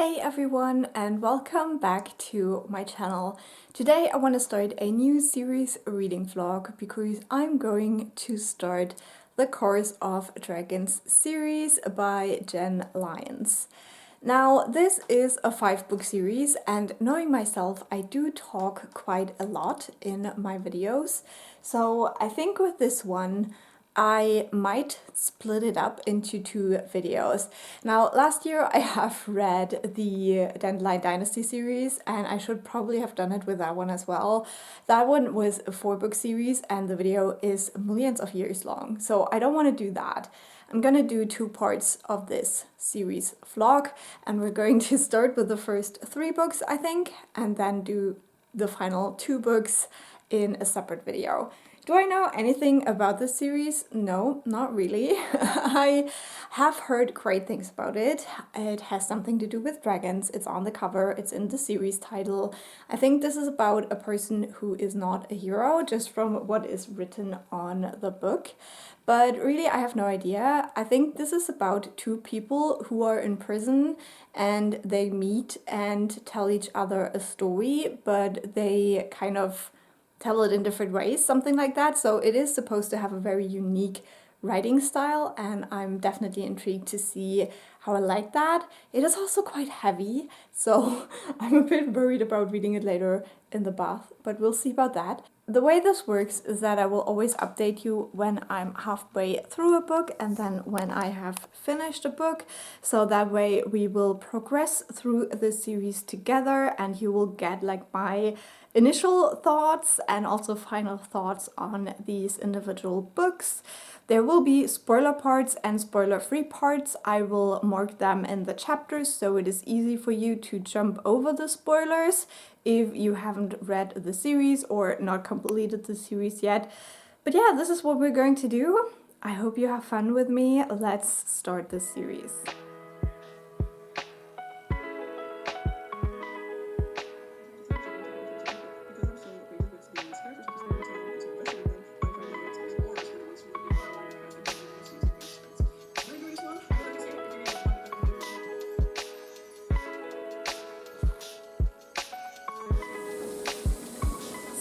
Hey everyone, and welcome back to my channel. Today I want to start a new series reading vlog because I'm going to start the Course of Dragons series by Jenn Lyons. Now this is a 5-book series, and knowing myself, I do talk quite a lot in my videos. So I think with this one I might split it up into 2 videos. Now, last year I have read the Dandelion Dynasty series, and I should probably have done it with that one as well. That one was a 4-book series, and the video is millions of years long, so I don't want to do that. I'm gonna do 2 parts of this series vlog, and we're going to start with the first 3 books, I think, and then do the final 2 books in a separate video. Do I know anything about this series? No, not really. I have heard great things about it. It has something to do with dragons. It's on the cover, it's in the series title. I think this is about a person who is not a hero, just from what is written on the book. But really, I have no idea. I think this is about 2 people who are in prison and they meet and tell each other a story, but they kind of tell it in different ways, something like that. So it is supposed to have a very unique writing style, and I'm definitely intrigued to see how I like that. It is also quite heavy, so I'm a bit worried about reading it later in the bath, but we'll see about that. The way this works is that I will always update you when I'm halfway through a book and then when I have finished a book. So that way we will progress through the series together, and you will get like my initial thoughts and also final thoughts on these individual books. There will be spoiler parts and spoiler-free parts. I will mark them in the chapters so it is easy for you to jump over the spoilers if you haven't read the series or not completed the series yet. But yeah, this is what we're going to do. I hope you have fun with me. Let's start this series.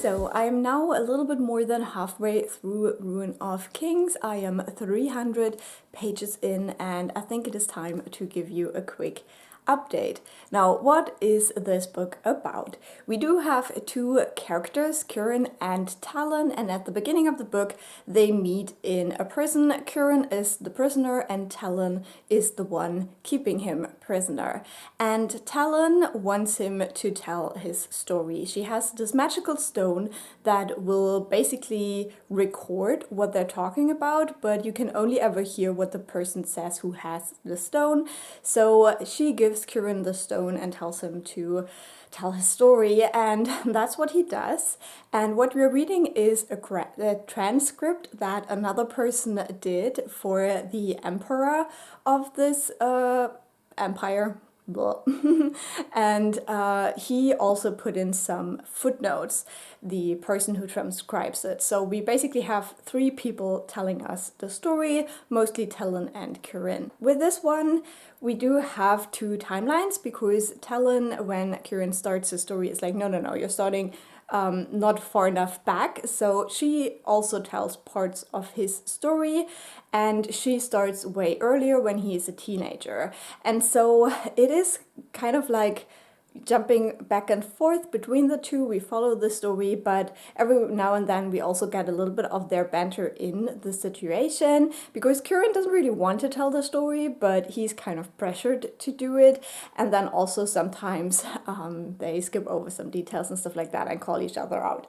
So I am now a little bit more than halfway through Ruin of Kings. I am 300 pages in, and I think it is time to give you a quick update. Now, what is this book about? We do have 2 characters, Kieran and Talon, and at the beginning of the book they meet in a prison. Kieran is the prisoner and Talon is the one keeping him prisoner. And Talon wants him to tell his story. She has this magical stone that will basically record what they're talking about, but you can only ever hear what the person says who has the stone. So she gives Kieran the stone and tells him to tell his story, and that's what he does. And what we're reading is a transcript that another person did for the emperor of this empire. And he also put in some footnotes, the person who transcribes it. So we basically have 3 people telling us the story, mostly Talon and Kieran. With this one, we do have 2 timelines, because Talon, when Kieran starts the story, is like, no, you're starting not far enough back. So she also tells parts of his story, and she starts way earlier when he is a teenager. And so it is kind of like jumping back and forth between the 2. We follow the story, but every now and then we also get a little bit of their banter in the situation, because Kieran doesn't really want to tell the story, but he's kind of pressured to do it. And then also sometimes they skip over some details and stuff like that and call each other out.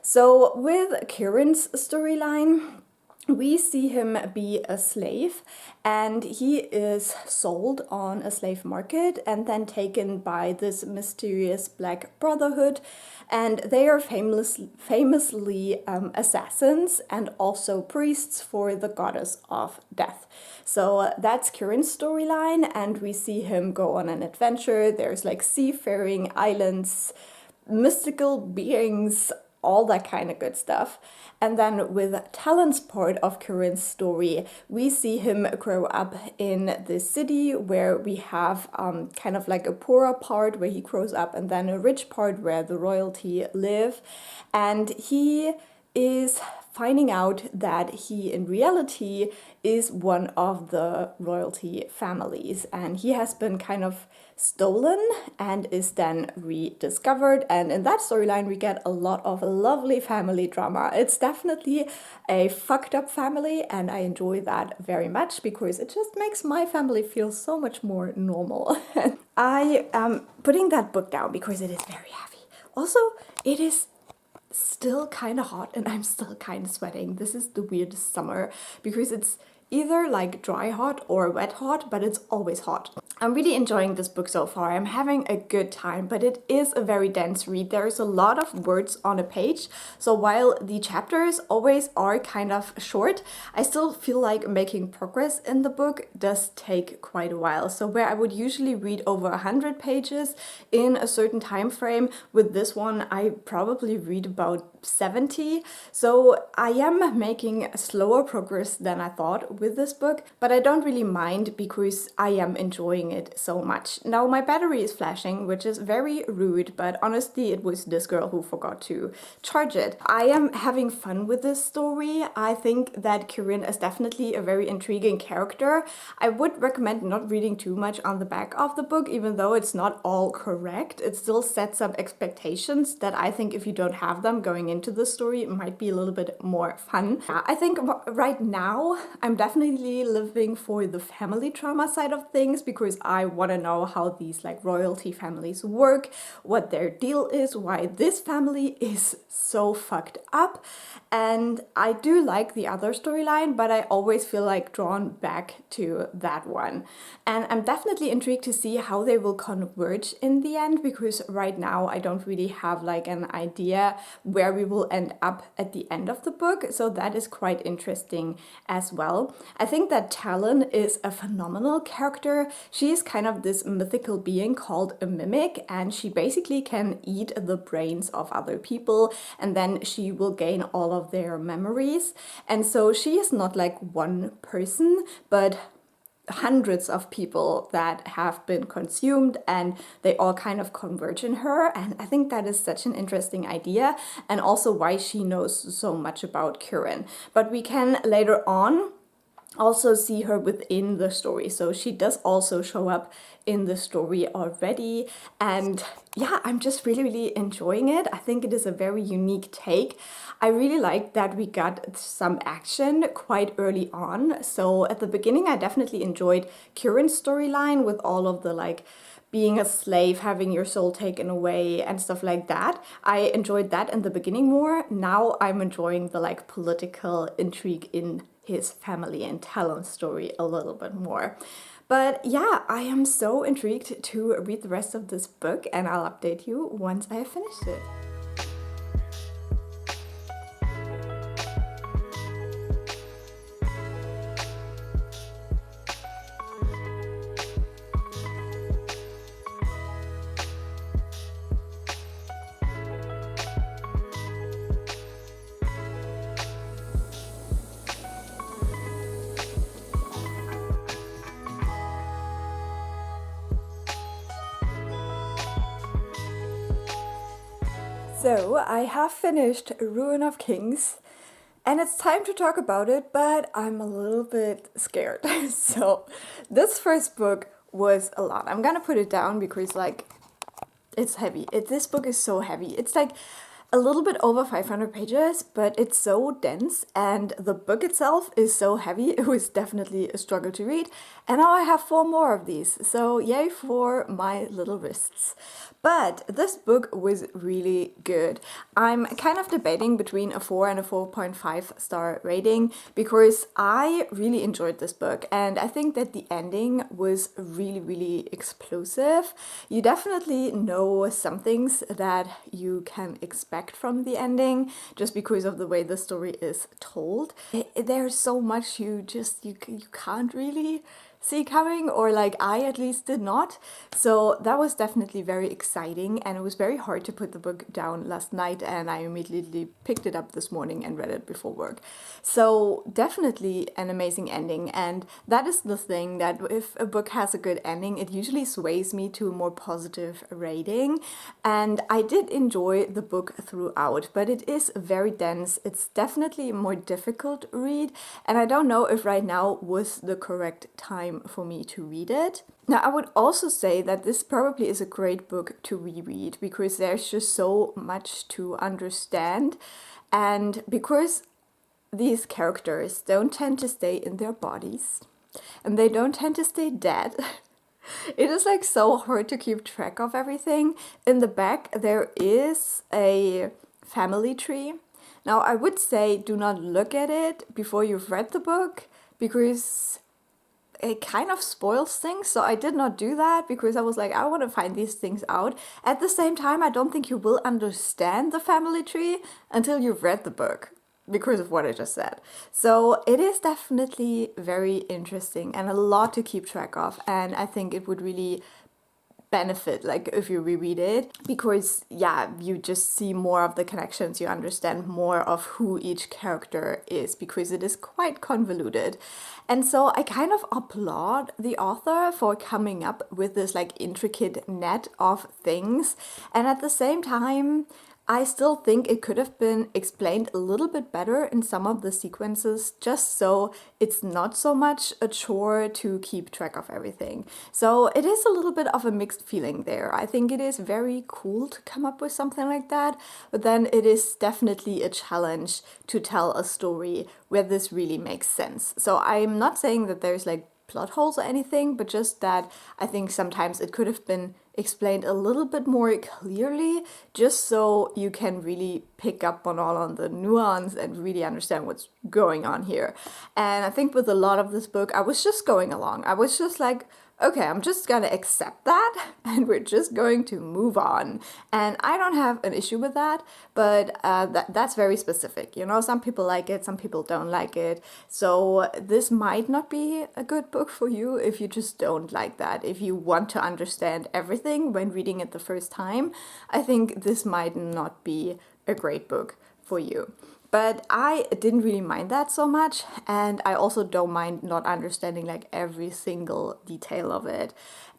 So with Kieran's storyline, we see him be a slave, and he is sold on a slave market and then taken by this mysterious Black Brotherhood, and they are famously assassins and also priests for the goddess of death. So that's Kieran's storyline, and we see him go on an adventure. There's like seafaring islands, mystical beings, all that kind of good stuff. And then with Talon's part of Corinne's story, we see him grow up in the city where we have kind of like a poorer part where he grows up and then a rich part where the royalty live. And he is finding out that he in reality is one of the royalty families, and he has been kind of stolen and is then rediscovered. And in that storyline we get a lot of lovely family drama. It's definitely a fucked up family, and I enjoy that very much because it just makes my family feel so much more normal. I am putting that book down because it is very heavy. Also, it is still kind of hot and I'm still kind of sweating. This is the weirdest summer because it's either like dry hot or wet hot, but it's always hot. I'm really enjoying this book so far. I'm having a good time, but it is a very dense read. There's a lot of words on a page. So while the chapters always are kind of short, I still feel like making progress in the book does take quite a while. So where I would usually read over 100 pages in a certain time frame, with this one I probably read about 70. So I am making slower progress than I thought with this book, but I don't really mind because I am enjoying it so much. Now my battery is flashing, which is very rude, but honestly it was this girl who forgot to charge it. I am having fun with this story. I think that Corinne is definitely a very intriguing character. I would recommend not reading too much on the back of the book, even though it's not all correct. It still sets up expectations that I think if you don't have them going into the story, it might be a little bit more fun. I think right now I'm definitely living for the family drama side of things because I want to know how these like royalty families work, what their deal is, why this family is so fucked up. And I do like the other storyline, but I always feel like drawn back to that one. And I'm definitely intrigued to see how they will converge in the end, because right now I don't really have like an idea where we will end up at the end of the book. So that is quite interesting as well. I think that Talon is a phenomenal character. She is kind of this mythical being called a mimic, and she basically can eat the brains of other people and then she will gain all of their memories. And so she is not like one person, but hundreds of people that have been consumed, and they all kind of converge in her. And I think that is such an interesting idea, and also why she knows so much about Corinne. But we can later on also see her within the story, so she does also show up in the story already. And yeah, I'm just really enjoying it. I think it is a very unique take. I really like that we got some action quite early on. So at the beginning I definitely enjoyed Corinne's storyline with all of the like being a slave, having your soul taken away and stuff like that. I enjoyed that in the beginning more. Now I'm enjoying the like political intrigue in his family and Talon's story a little bit more. But yeah, I am so intrigued to read the rest of this book, and I'll update you once I have finished it. So I have finished Ruin of Kings, and it's time to talk about it, but I'm a little bit scared. So this first book was a lot. I'm gonna put it down because like it's heavy. This book is so heavy. It's like a little bit over 500 pages, but it's so dense, and the book itself is so heavy. It was definitely a struggle to read, and now I have 4 more of these, so yay for my little wrists. But this book was really good. I'm kind of debating between a 4 and a 4.5 star rating because I really enjoyed this book, and I think that the ending was really explosive. You definitely know some things that you can expect from the ending just because of the way the story is told. There's so much you can't really see coming, or like I at least did not. So that was definitely very exciting, and it was very hard to put the book down last night, and I immediately picked it up this morning and read it before work. So definitely an amazing ending, and that is the thing, that if a book has a good ending, it usually sways me to a more positive rating. And I did enjoy the book throughout, but it is very dense. It's definitely a more difficult read, and I don't know if right now was the correct time for me to read it. Now, I would also say that this probably is a great book to reread because there's just so much to understand, and because these characters don't tend to stay in their bodies and they don't tend to stay dead. It is like so hard to keep track of everything. In the back there is a family tree. Now I would say do not look at it before you've read the book because it kind of spoils things. So I did not do that because I was like, I want to find these things out. At the same time, I don't think you will understand the family tree until you've read the book, because of what I just said. So it is definitely very interesting and a lot to keep track of, and I think it would really benefit like if you reread it, because yeah, you just see more of the connections, you understand more of who each character is, because it is quite convoluted. And so I kind of applaud the author for coming up with this like intricate net of things, and at the same time I still think it could have been explained a little bit better in some of the sequences, just so it's not so much a chore to keep track of everything. So it is a little bit of a mixed feeling there. I think it is very cool to come up with something like that, but then it is definitely a challenge to tell a story where this really makes sense. So I'm not saying that there's like plot holes or anything, but just that I think sometimes it could have been explained a little bit more clearly, just so you can really pick up on all on the nuance and really understand what's going on here. And I think with a lot of this book, I was just going along. I was just like, okay, I'm just gonna accept that and we're just going to move on. And I don't have an issue with that, but that's very specific. You know, some people like it, some people don't like it. So this might not be a good book for you if you just don't like that. If you want to understand everything when reading it the first time, I think this might not be a great book for you. But I didn't really mind that so much, and I also don't mind not understanding like every single detail of it.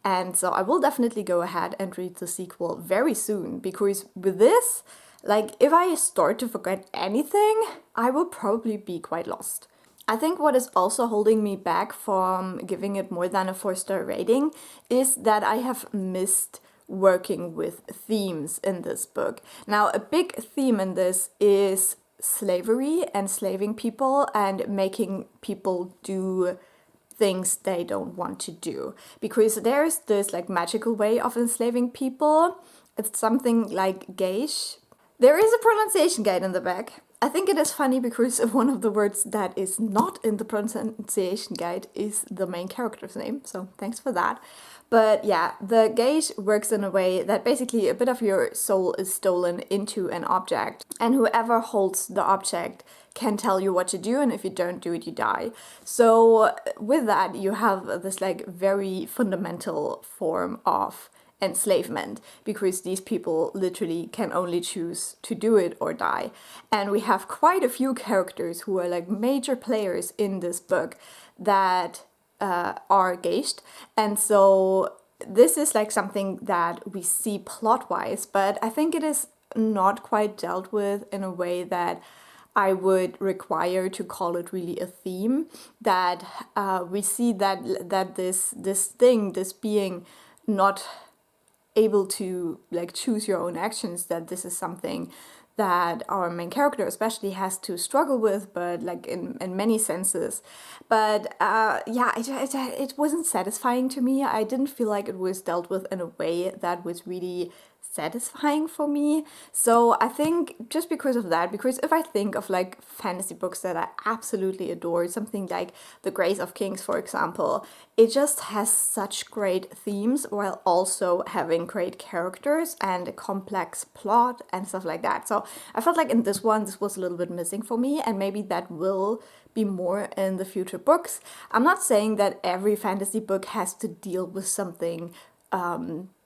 And so I will definitely go ahead and read the sequel very soon, because with this, like if I start to forget anything, I will probably be quite lost. I think what is also holding me back from giving it more than a 4-star rating is that I have missed working with themes in this book. Now, a big theme in this is slavery and enslaving people and making people do things they don't want to do, because there's this like magical way of enslaving people. It's something like geish. There is a pronunciation guide in the back. I think it is funny because one of the words that is not in the pronunciation guide is the main character's name, so thanks for that. But yeah, the gauge works in a way that basically a bit of your soul is stolen into an object, and whoever holds the object can tell you what to do, and if you don't do it, you die. So with that, you have this like very fundamental form of enslavement, because these people literally can only choose to do it or die. And we have quite a few characters who are like major players in this book that are gauged, and so this is like something that we see plot-wise, but I think it is not quite dealt with in a way that I would require to call it really a theme. That we see that this being not able to like choose your own actions, that this is something that our main character especially has to struggle with, but like in many senses. But yeah, it wasn't satisfying to me. I didn't feel like it was dealt with in a way that was really satisfying for me. So I think just because of that, because if I think of like fantasy books that I absolutely adore, something like The Grace of Kings, for example, it just has such great themes while also having great characters and a complex plot and stuff like that. So I felt like in this one, this was a little bit missing for me, and maybe that will be more in the future books. I'm not saying that every fantasy book has to deal with something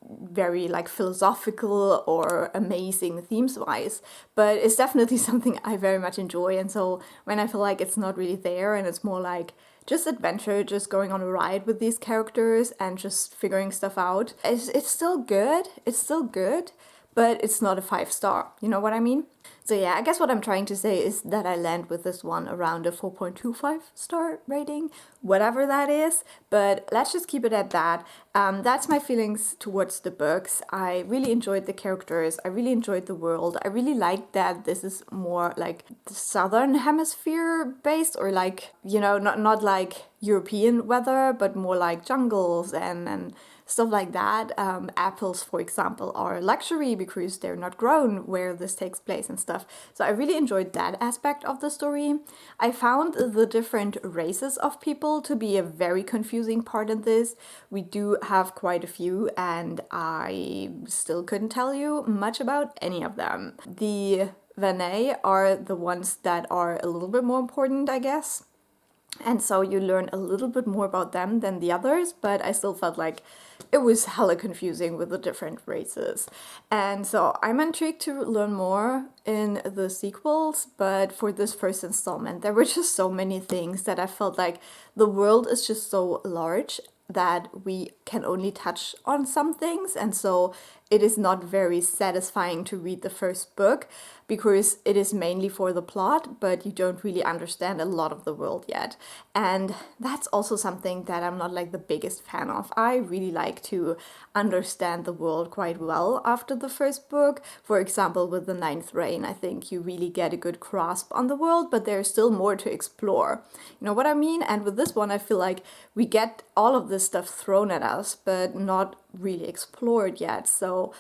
very like philosophical or amazing themes wise, but it's definitely something I very much enjoy. And so when I feel like it's not really there and it's more like just adventure, just going on a ride with these characters and just figuring stuff out, it's still good. It's still good, but it's not a 5-star. You know what I mean? So yeah, I guess what I'm trying to say is that I land with this one around a 4.25 star rating, whatever that is, but let's just keep it at that. That's my feelings towards the books. I really enjoyed the characters, I really enjoyed the world, I really like that this is more like the southern hemisphere based, or like, you know, not like European weather, but more like jungles and stuff like that. Apples, for example, are a luxury because they're not grown where this takes place and stuff. So I really enjoyed that aspect of the story. I found the different races of people to be a very confusing part in this. We do have quite a few, and I still couldn't tell you much about any of them. The Vannae are the ones that are a little bit more important, I guess. And so you learn a little bit more about them than the others, but I still felt like it was hella confusing with the different races. And so I'm intrigued to learn more in the sequels, but for this first installment, there were just so many things that I felt like the world is just so large that we can only touch on some things, and so it is not very satisfying to read the first book because it is mainly for the plot, but you don't really understand a lot of the world yet. And that's also something that I'm not like the biggest fan of. I really like to understand the world quite well after the first book. For example, with the Ninth Reign, I think you really get a good grasp on the world, but there's still more to explore. You know what I mean? And with this one, I feel like we get all of this stuff thrown at us, but not really explored yet. So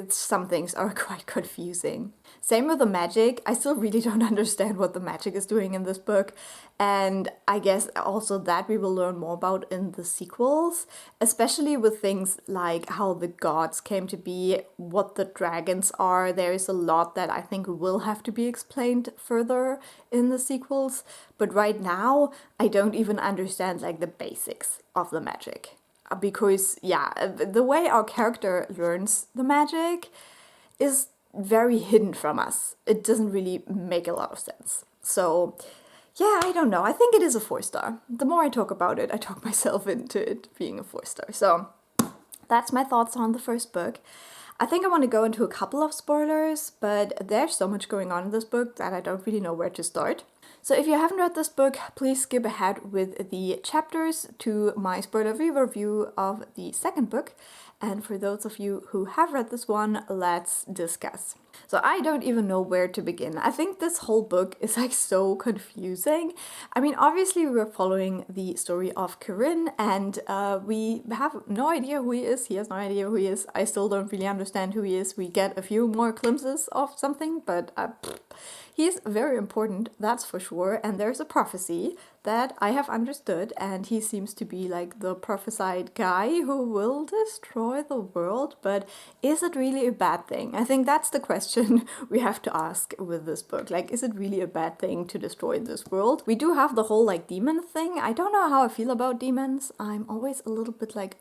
some things are quite confusing. Same with the magic. I still really don't understand what the magic is doing in this book. And I guess also that we will learn more about in the sequels, especially with things like how the gods came to be, what the dragons are. There is a lot that I think will have to be explained further in the sequels. But right now, I don't even understand like the basics of the magic. Because, yeah, the way our character learns the magic is very hidden from us. It doesn't really make a lot of sense. So, yeah, I don't know. I think it is a 4-star. The more I talk about it, I talk myself into it being a 4-star. So, that's my thoughts on the first book. I think I want to go into a couple of spoilers, but there's so much going on in this book that I don't really know where to start. So if you haven't read this book, please skip ahead with the chapters to my spoiler-free review of the second book. And for those of you who have read this one, let's discuss. So I don't even know where to begin. I think this whole book is like so confusing. I mean, obviously we're following the story of Corinne, and we have no idea who he is. He has no idea who he is. I still don't really understand who he is. We get a few more glimpses of something, but he's very important, that's for sure. And there's a prophecy that I have understood, and he seems to be like the prophesied guy who will destroy the world. But is it really a bad thing? I think that's the question we have to ask with this book. Like, is it really a bad thing to destroy this world? We do have the whole like demon thing. I don't know how I feel about demons. I'm always a little bit like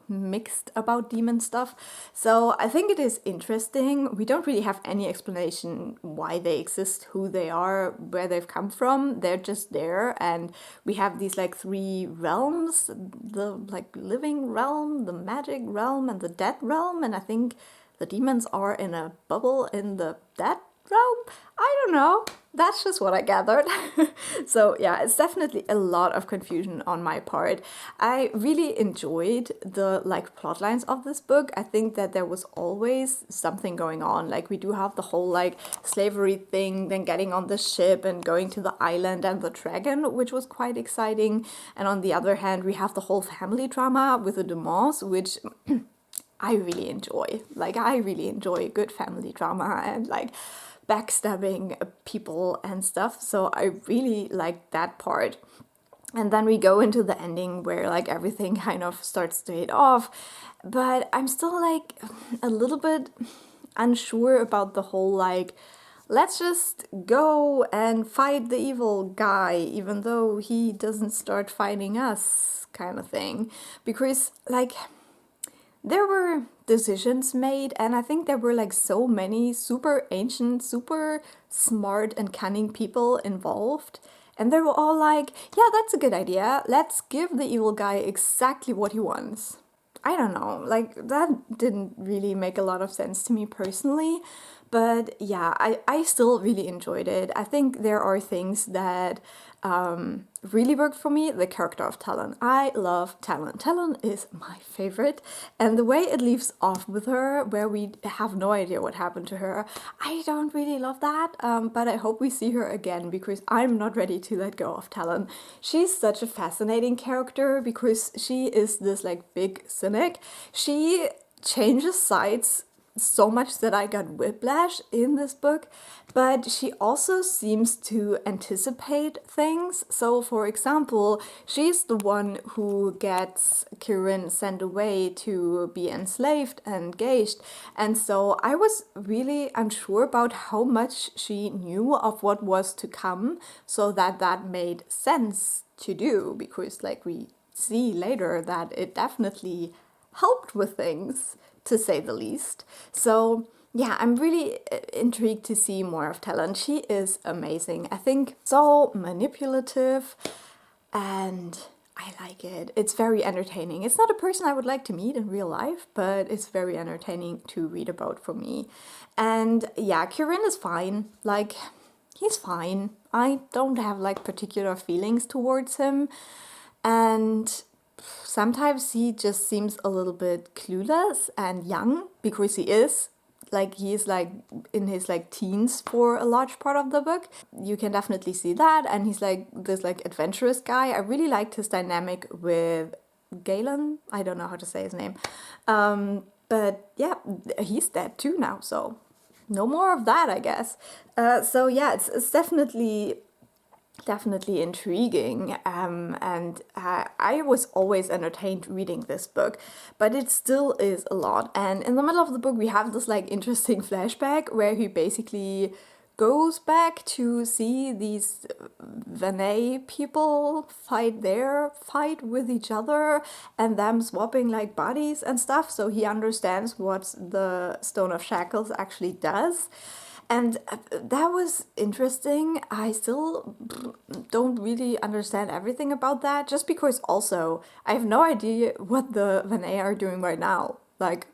mixed about demon stuff. So I think it is interesting. We don't really have any explanation why they exist, who they are, where they've come from. They're just there, and we have these like 3 realms, the like living realm, the magic realm, and the dead realm. And I think the demons are in a bubble in the dead realm. I don't know. That's just what I gathered. So yeah, it's definitely a lot of confusion on my part. I really enjoyed the like plot lines of this book. I think that there was always something going on. Like we do have the whole like slavery thing, then getting on the ship and going to the island and the dragon, which was quite exciting. And on the other hand, we have the whole family drama with the Dumont, which I really enjoy. Like, I really enjoy good family drama and like backstabbing people and stuff. So I really like that part. And then we go into the ending where like everything kind of starts to hit off. But I'm still like a little bit unsure about the whole like, let's just go and fight the evil guy, even though he doesn't start fighting us kind of thing. Because like there were decisions made, and I think there were like so many super ancient, super smart and cunning people involved. And they were all like, yeah, that's a good idea. Let's give the evil guy exactly what he wants. I don't know, like that didn't really make a lot of sense to me personally. But yeah, I still really enjoyed it. I think there are things that really worked for me. The character of Talon. I love Talon. Talon is my favorite. And the way it leaves off with her, where we have no idea what happened to her, I don't really love that. But I hope we see her again because I'm not ready to let go of Talon. She's such a fascinating character because she is this like big cynic. She changes sides so much that I got whiplash in this book, but she also seems to anticipate things. So, for example, she's the one who gets Kirin sent away to be enslaved and gauged, and so I was really unsure about how much she knew of what was to come, so that made sense to do, because like we see later that it definitely helped with things, to say the least. So yeah, I'm really intrigued to see more of Talon. She is amazing. I think so manipulative, and I like it. It's very entertaining. It's not a person I would like to meet in real life, but it's very entertaining to read about for me. And yeah, Kirin is fine. Like, he's fine. I don't have like particular feelings towards him. And sometimes he just seems a little bit clueless and young, because he is like in his like teens for a large part of the book. You can definitely see that, and he's like this like adventurous guy. I really liked his dynamic with Galen. I don't know how to say his name, but yeah, he's dead too now, so no more of that, I guess. So yeah, it's definitely intriguing, and I was always entertained reading this book, but it still is a lot. And in the middle of the book we have this like interesting flashback where he basically goes back to see these Vanay people fight with each other, and them swapping like bodies and stuff, so he understands what the Stone of Shackles actually does. And that was interesting. I still don't really understand everything about that, just because also I have no idea what the Vanay are doing right now. Like,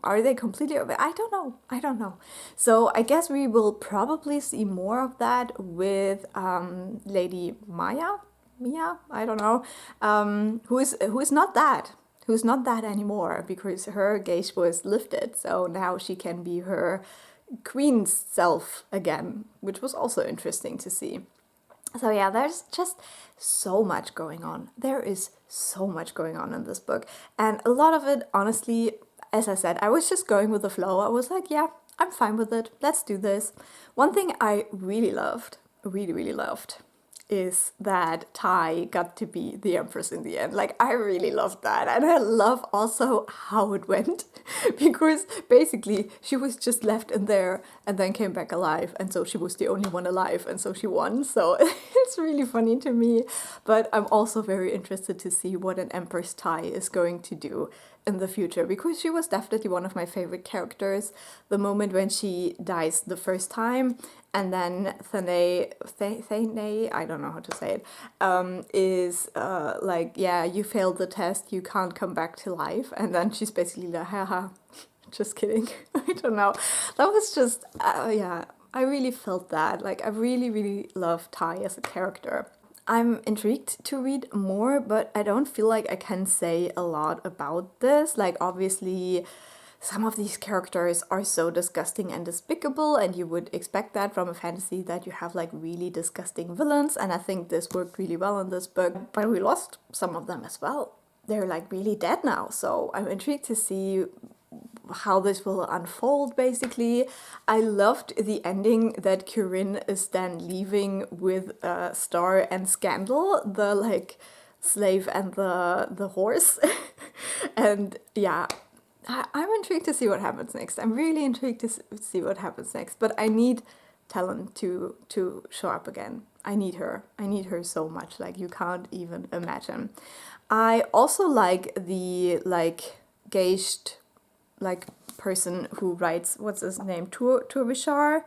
are they completely... I don't know. I don't know. So I guess we will probably see more of that with Lady Mia, I don't know, who is not that. Who's not that anymore, because her gaze was lifted. So now she can be her queen's self again, which was also interesting to see. So yeah, there's just so much going on. There is so much going on in this book. And a lot of it, honestly, as I said, I was just going with the flow. I was like, yeah, I'm fine with it. Let's do this. One thing I really loved, really loved, is that Tai got to be the Empress in the end. Like, I really loved that. And I love also how it went, because basically she was just left in there and then came back alive. And so she was the only one alive, and so she won. So it's really funny to me. But I'm also very interested to see what an Empress Tai is going to do in the future, because she was definitely one of my favorite characters. The moment when she dies the first time, and then Thane, I don't know how to say it, is like, yeah, you failed the test, you can't come back to life. And then she's basically like, haha, just kidding. I don't know. That was just, yeah, I really felt that. Like, I really love Tai as a character. I'm intrigued to read more, but I don't feel like I can say a lot about this. Like, obviously, some of these characters are so disgusting and despicable, and you would expect that from a fantasy, that you have like really disgusting villains, and I think this worked really well in this book. But we lost some of them as well. They're like really dead now, so I'm intrigued to see how this will unfold, basically. I loved the ending that Corinne is then leaving with Star and Scandal, the like slave and the horse. And yeah, I'm intrigued to see what happens next. I'm really intrigued to see what happens next. But I need Talon to show up again. I need her. I need her so much. Like, you can't even imagine. I also like the like gauged like person who writes, what's his name? Turvishar?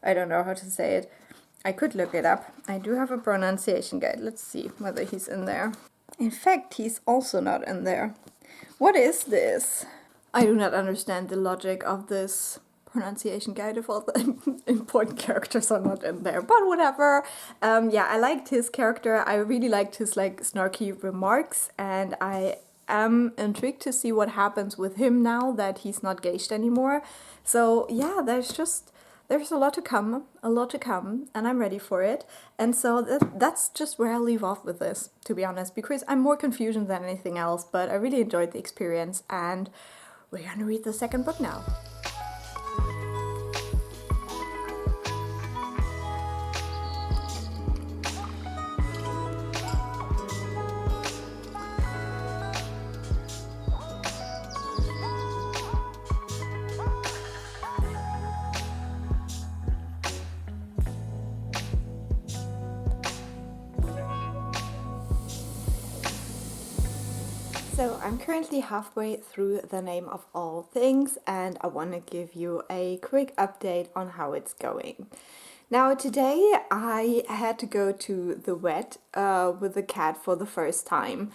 I don't know how to say it. I could look it up. I do have a pronunciation guide. Let's see whether he's in there. In fact, he's also not in there. What is this? I do not understand the logic of this pronunciation guide if all the important characters are not in there, but whatever. Yeah, I liked his character. I really liked his like snarky remarks, and I am intrigued to see what happens with him now that he's not gauged anymore. So yeah, there's a lot to come, and I'm ready for it. And so that's just where I'll leave off with this, to be honest, because I'm more confusion than anything else, but I really enjoyed the experience, and we're gonna read the second book now. So I'm currently halfway through The Name of All Things, and I want to give you a quick update on how it's going. Now today I had to go to the vet with the cat for the first time,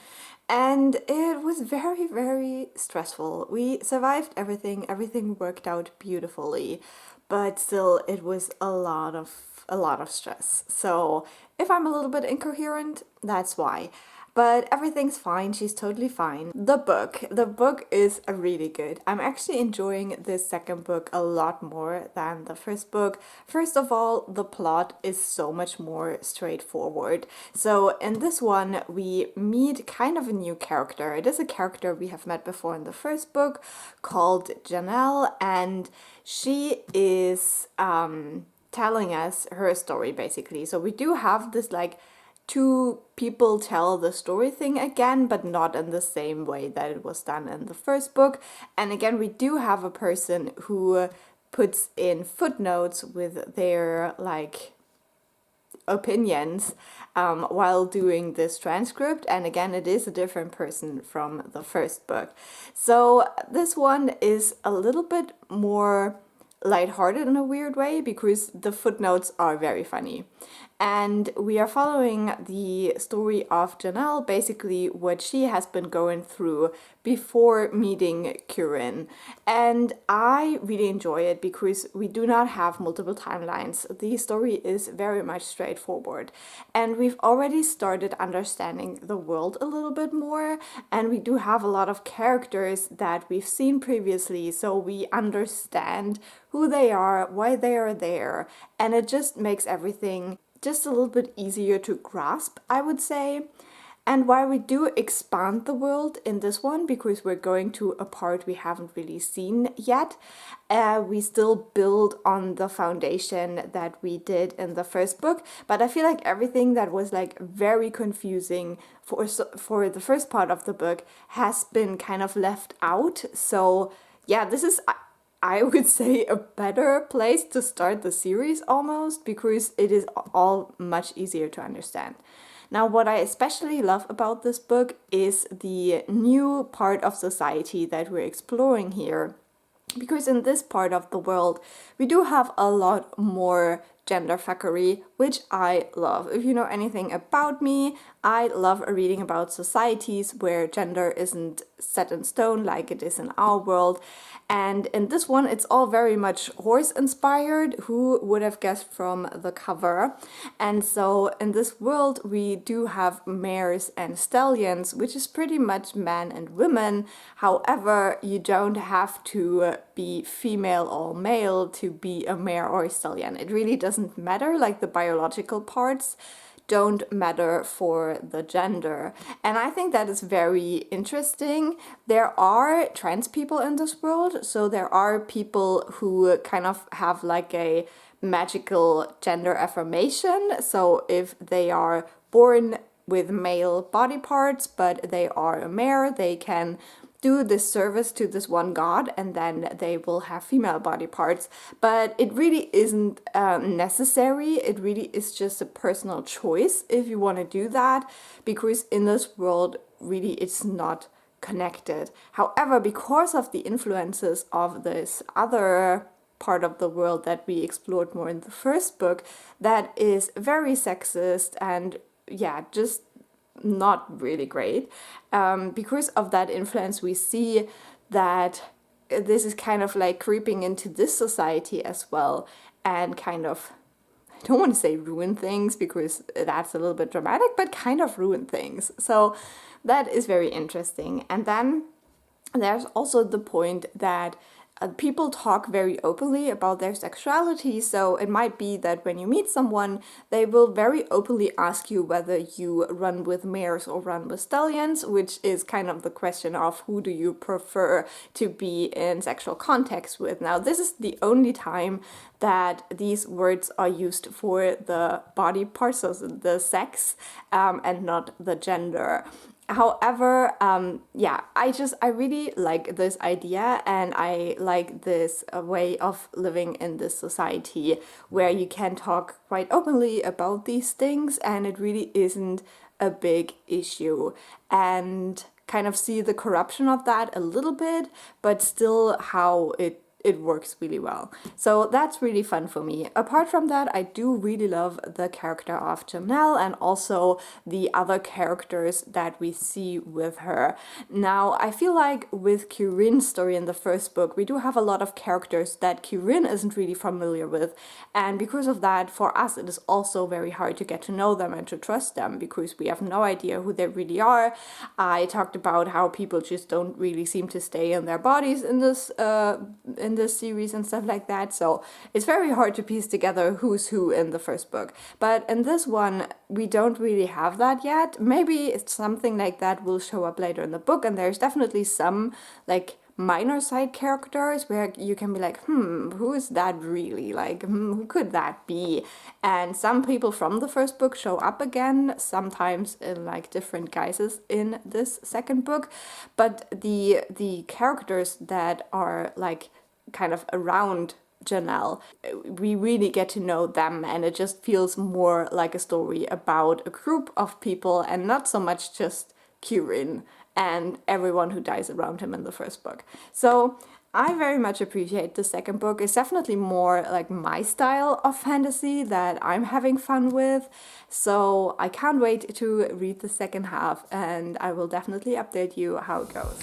and it was very, very stressful. We survived everything worked out beautifully, but still it was a lot of stress. So if I'm a little bit incoherent, that's why. But everything's fine, she's totally fine. The book is really good. I'm actually enjoying this second book a lot more than the first book. First of all, the plot is so much more straightforward. So in this one, we meet kind of a new character. It is a character we have met before in the first book called Janelle, and she is telling us her story, basically. So we do have this like two people tell the story thing again, but not in the same way that it was done in the first book. And again, we do have a person who puts in footnotes with their like opinions while doing this transcript, and again, it is a different person from the first book. So this one is a little bit more lighthearted in a weird way because the footnotes are very funny. And we are following the story of Janelle, basically what she has been going through before meeting Corinne. And I really enjoy it because we do not have multiple timelines. The story is very much straightforward. And we've already started understanding the world a little bit more. And we do have a lot of characters that we've seen previously, so we understand who they are, why they are there. And it just makes everything just a little bit easier to grasp, I would say. And while we do expand the world in this one, because we're going to a part we haven't really seen yet, we still build on the foundation that we did in the first book. But I feel like everything that was like very confusing for the first part of the book has been kind of left out. So yeah, this is, I would say, a better place to start the series almost, because it is all much easier to understand. Now, what I especially love about this book is the new part of society that we're exploring here. Because in this part of the world, we do have a lot more gender fuckery, which I love. If you know anything about me, I love reading about societies where gender isn't set in stone like it is in our world. And in this one, it's all very much horse inspired. Who would have guessed from the cover? And so in this world, we do have mares and stallions, which is pretty much men and women. However, you don't have to be female or male to be a mare or a stallion. It really doesn't matter, like the biological parts don't matter for the gender. And I think that is very interesting. There are trans people in this world, so there are people who kind of have like a magical gender affirmation. So if they are born with male body parts, but they are a male, they can do this service to this one god and then they will have female body parts. But it really isn't necessary. It really is just a personal choice if you want to do that, because in this world really it's not connected. However, because of the influences of this other part of the world that we explored more in the first book, that is very sexist and yeah, just not really great. Because of that influence, we see that this is kind of like creeping into this society as well, and kind of, I don't want to say ruin things because that's a little bit dramatic, but kind of ruin things. So that is very interesting. And then there's also the point that people talk very openly about their sexuality, so it might be that when you meet someone, they will very openly ask you whether you run with mares or run with stallions, which is kind of the question of who do you prefer to be in sexual context with. Now, this is the only time that these words are used for the body parts, so the sex, and not the gender. However, yeah, I really like this idea, and I like this way of living in this society where you can talk quite openly about these things and it really isn't a big issue, and kind of see the corruption of that a little bit, but still how it works really well. So that's really fun for me. Apart from that, I do really love the character of Janelle and also the other characters that we see with her. Now, I feel like with Kirin's story in the first book, we do have a lot of characters that Kirin isn't really familiar with, and because of that, for us, it is also very hard to get to know them and to trust them because we have no idea who they really are. I talked about how people just don't really seem to stay in their bodies in this series and stuff like that, so it's very hard to piece together who's who in the first book. But in this one, we don't really have that yet. Maybe it's something like that will show up later in the book, and there's definitely some like minor side characters where you can be like, who is that really? Like, who could that be? And some people from the first book show up again, sometimes in like different guises in this second book. But the characters that are like kind of around Janelle, we really get to know them, and it just feels more like a story about a group of people and not so much just Kirin and everyone who dies around him in the first book. So I very much appreciate the second book. It's definitely more like my style of fantasy that I'm having fun with. So I can't wait to read the second half, and I will definitely update you how it goes.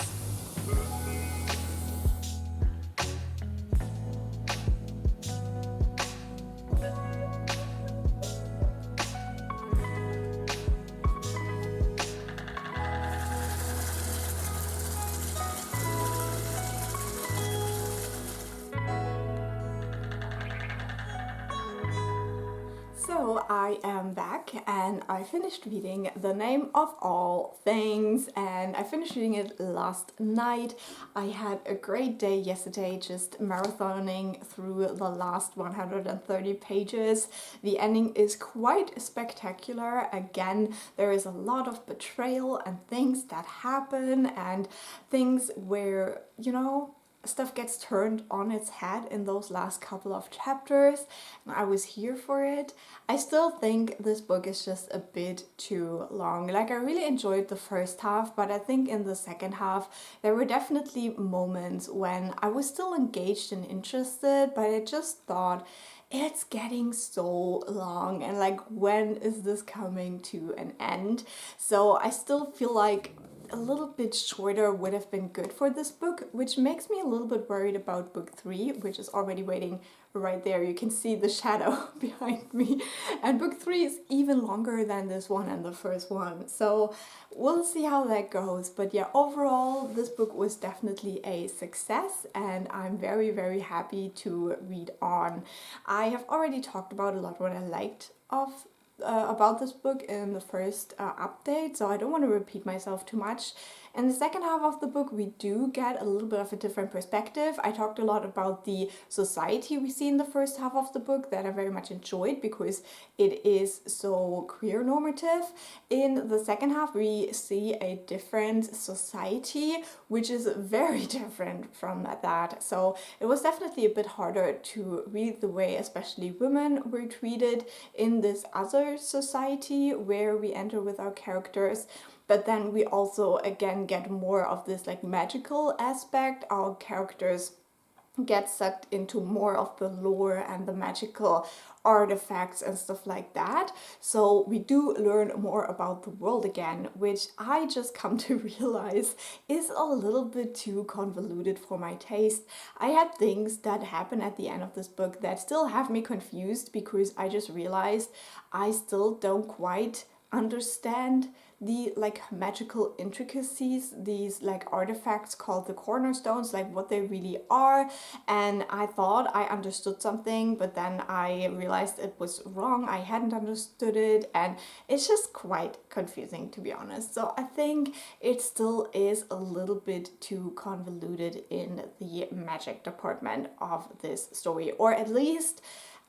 So I am back and I finished reading The Name of All Things, and I finished reading it last night. I had a great day yesterday just marathoning through the last 130 pages. The ending is quite spectacular. Again, there is a lot of betrayal and things that happen and things where, you know, stuff gets turned on its head in those last couple of chapters, and I was here for it. I still think this book is just a bit too long. Like, I really enjoyed the first half, but I think in the second half there were definitely moments when I was still engaged and interested, but I just thought, it's getting so long, and like, when is this coming to an end? So I still feel like a little bit shorter would have been good for this book, which makes me a little bit worried about book 3, which is already waiting right there. You can see the shadow behind me, and book 3 is even longer than this one and the first one, so we'll see how that goes. But yeah, overall this book was definitely a success, and I'm very, very happy to read on. I have already talked about a lot what I liked of about this book in the first update, so I don't want to repeat myself too much. In the second half of the book, we do get a little bit of a different perspective. I talked a lot about the society we see in the first half of the book that I very much enjoyed because it is so queer normative. In the second half, we see a different society, which is very different from that. So it was definitely a bit harder to read the way especially women were treated in this other society where we enter with our characters. But then we also again get more of this like magical aspect. Our characters get sucked into more of the lore and the magical artifacts and stuff like that. So we do learn more about the world again, which I just come to realize is a little bit too convoluted for my taste. I had things that happen at the end of this book that still have me confused because I just realized I still don't quite understand the like magical intricacies, these like artifacts called the cornerstones, like what they really are. And I thought I understood something, but then I realized it was wrong. I hadn't understood it, and it's just quite confusing, to be honest. So I think it still is a little bit too convoluted in the magic department of this story, or at least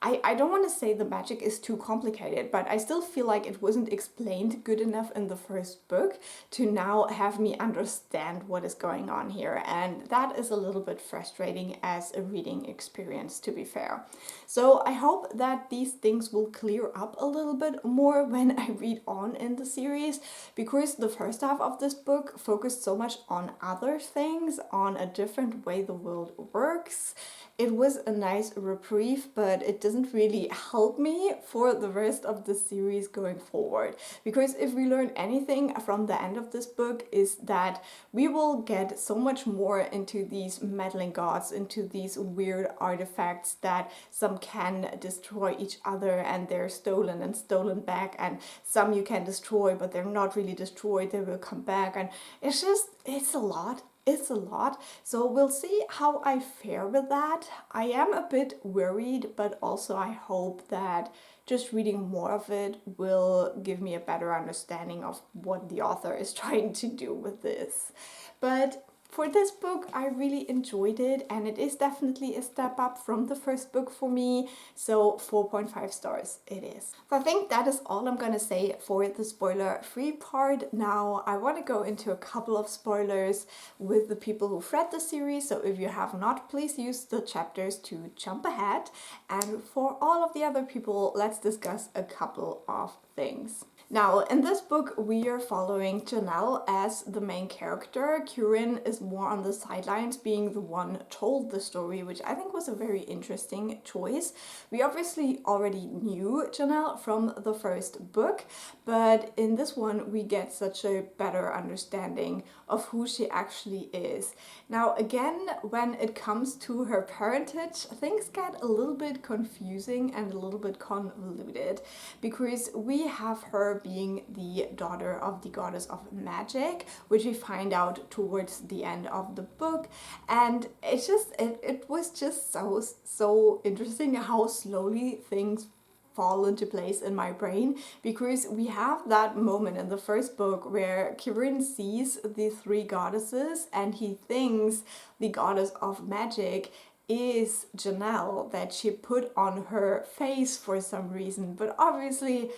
I don't want to say the magic is too complicated, but I still feel like it wasn't explained good enough in the first book to now have me understand what is going on here. And that is a little bit frustrating as a reading experience, to be fair. So I hope that these things will clear up a little bit more when I read on in the series, because the first half of this book focused so much on other things, on a different way the world works. It was a nice reprieve, but it doesn't really help me for the rest of the series going forward. Because if we learn anything from the end of this book is that we will get so much more into these meddling gods, into these weird artifacts that some can destroy each other and they're stolen and stolen back, and some you can destroy but they're not really destroyed, they will come back, and it's a lot. It's a lot, so we'll see how I fare with that. I am a bit worried, but also I hope that just reading more of it will give me a better understanding of what the author is trying to do with this. But for this book, I really enjoyed it, and it is definitely a step up from the first book for me, so 4.5 stars it is. So I think that is all I'm gonna say for the spoiler-free part. Now I want to go into a couple of spoilers with the people who've read the series, so if you have not, please use the chapters to jump ahead. And for all of the other people, let's discuss a couple of things. Now, in this book, we are following Janelle as the main character. Kieran is more on the sidelines, being the one told the story, which I think was a very interesting choice. We obviously already knew Janelle from the first book, but in this one, we get such a better understanding of who she actually is. Now, again, when it comes to her parentage, things get a little bit confusing and a little bit convoluted, because we have her being the daughter of the goddess of magic, which we find out towards the end of the book, and it was just so interesting how slowly things fall into place in my brain, because we have that moment in the first book where Kieran sees the three goddesses and he thinks the goddess of magic is Janelle, that she put on her face for some reason, but obviously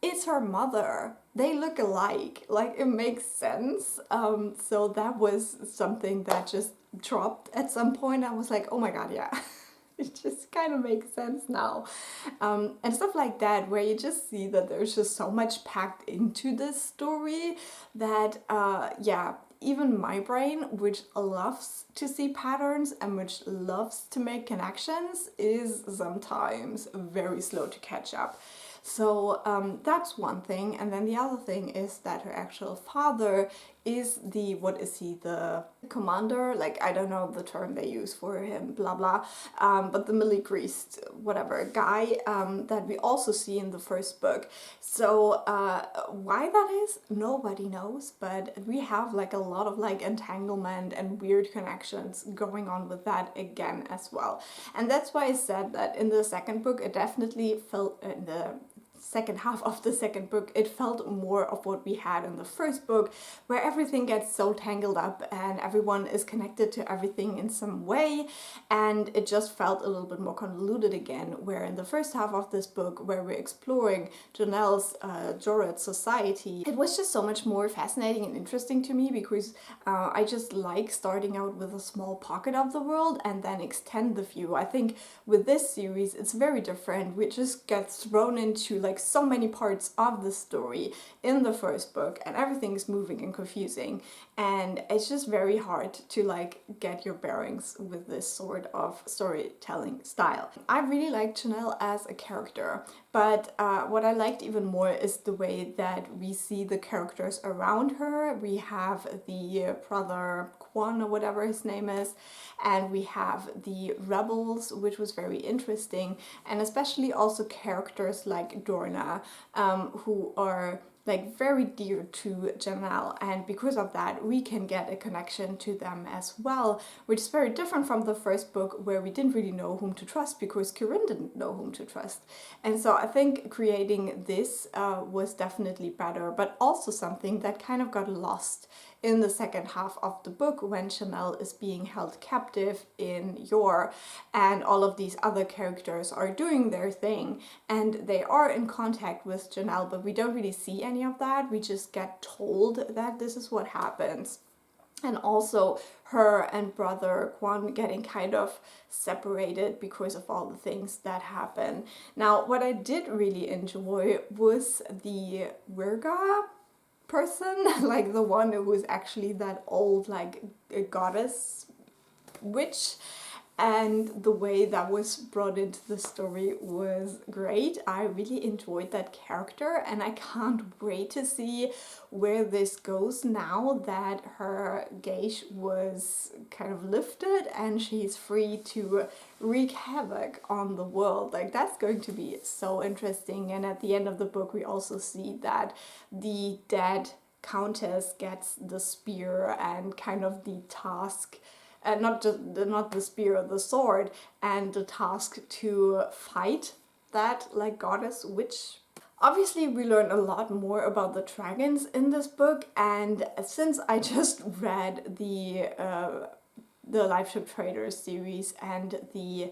it's her mother. They look alike, like it makes sense. So that was something that just dropped at some point. I was like, oh my god, yeah. It just kind of makes sense now. And stuff like that, where you just see that there's just so much packed into this story that, yeah, even my brain, which loves to see patterns and which loves to make connections, is sometimes very slow to catch up. So that's one thing. And then the other thing is that her actual father is the, what is he, the commander? Like, I don't know the term they use for him, blah blah, but the militarist, whatever, guy that we also see in the first book. So why that is, nobody knows, but we have like a lot of like entanglement and weird connections going on with that again as well. And that's why I said that in the second book it definitely felt, in the second half of the second book, it felt more of what we had in the first book, where everything gets so tangled up and everyone is connected to everything in some way, and it just felt a little bit more convoluted again, where in the first half of this book, where we're exploring Janelle's Jorid society, it was just so much more fascinating and interesting to me, because I just like starting out with a small pocket of the world and then extend the view. I think with this series it's very different. We just get thrown into like so many parts of the story in the first book, and everything is moving and confusing, and it's just very hard to like get your bearings with this sort of storytelling style. I really liked Janelle as a character, but what I liked even more is the way that we see the characters around her. We have the brother Quan, or whatever his name is, and we have the rebels, which was very interesting, and especially also characters like Dorna, who are like very dear to Janelle, and because of that we can get a connection to them as well, which is very different from the first book, where we didn't really know whom to trust because Kirin didn't know whom to trust. And so I think creating this was definitely better, but also something that kind of got lost in the second half of the book, when Janelle is being held captive in Yor, and all of these other characters are doing their thing, and they are in contact with Janelle, but we don't really see any of that. We just get told that this is what happens. And also her and brother Quan getting kind of separated because of all the things that happen. Now, what I did really enjoy was the Virga person, like the one who was actually that old like a goddess witch, and the way that was brought into the story was great. I really enjoyed that character, and I can't wait to see where this goes now that her gauge was kind of lifted and she's free to wreak havoc on the world. Like, that's going to be so interesting. And at the end of the book we also see that the dead countess gets the spear and kind of the task, not the spear, the sword, and the task to fight that like goddess witch. Obviously we learn a lot more about the dragons in this book, and since I just read the Liveship Traders series and the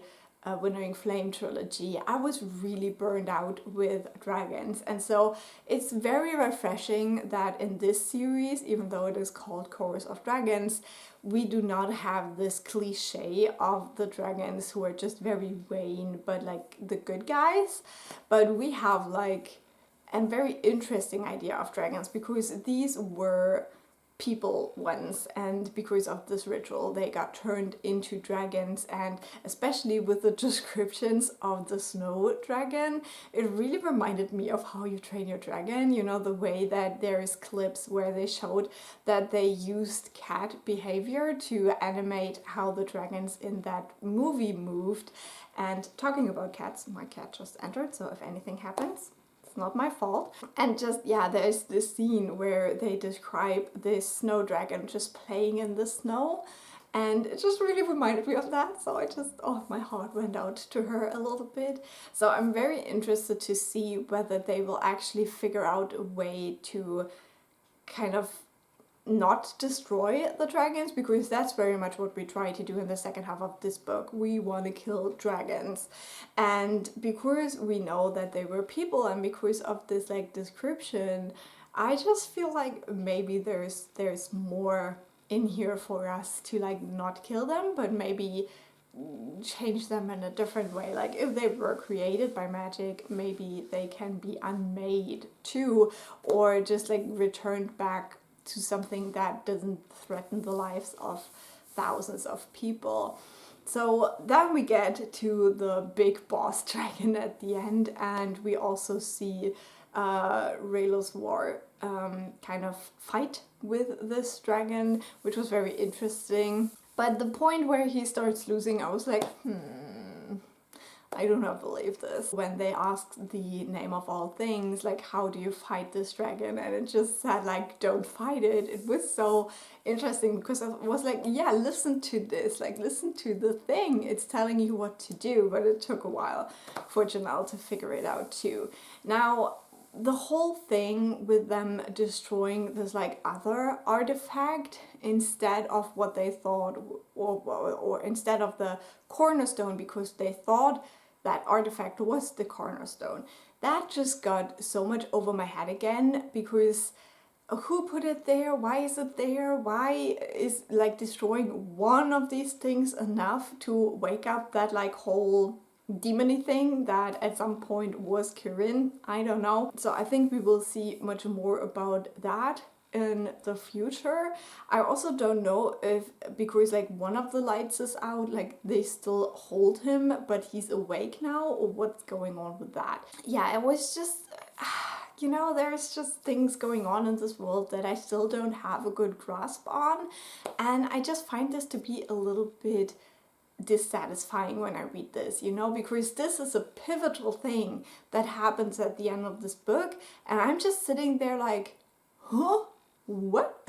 Wintering Flame trilogy, I was really burned out with dragons, and so it's very refreshing that in this series, even though it is called Chorus of Dragons, we do not have this cliche of the dragons who are just very vain but like the good guys, but we have like a very interesting idea of dragons, because these were people once, and because of this ritual they got turned into dragons. And especially with the descriptions of the snow dragon, it really reminded me of How You Train Your Dragon. You know, the way that there is clips where they showed that they used cat behavior to animate how the dragons in that movie moved. And talking about cats, my cat just entered, so if anything happens, it's not my fault. And just, yeah, there's this scene where they describe this snow dragon just playing in the snow, and it just really reminded me of that. So I just, oh, my heart went out to her a little bit. So I'm very interested to see whether they will actually figure out a way to kind of not destroy the dragons, because that's very much what we try to do in the second half of this book. We want to kill dragons, and because we know that they were people, and because of this like description, I just feel like maybe there's more in here for us to like not kill them, but maybe change them in a different way. Like, if they were created by magic, maybe they can be unmade too, or just like returned back to something that doesn't threaten the lives of thousands of people. So then we get to the big boss dragon at the end, and we also see Raylos War kind of fight with this dragon, which was very interesting. But the point where he starts losing, I was like, I do not believe this. When they asked the name of all things, like, how do you fight this dragon? And it just said, like, don't fight it. It was so interesting because I was like, yeah, listen to this. Like, listen to the thing. It's telling you what to do. But it took a while for Janelle to figure it out too. Now, the whole thing with them destroying this like other artifact instead of what they thought, or instead of the cornerstone, because they thought that artifact was the cornerstone, that just got so much over my head again, because who put it there? Why is it there? Why is like destroying one of these things enough to wake up that like whole demony thing that at some point was Kirin? I don't know. So I think we will see much more about that in the future. I also don't know if, because like one of the lights is out, like they still hold him but he's awake now, or what's going on with that. Yeah, it was just you know, there's just things going on in this world that I still don't have a good grasp on, and I just find this to be a little bit dissatisfying when I read this, you know, because this is a pivotal thing that happens at the end of this book, and I'm just sitting there like, huh? What?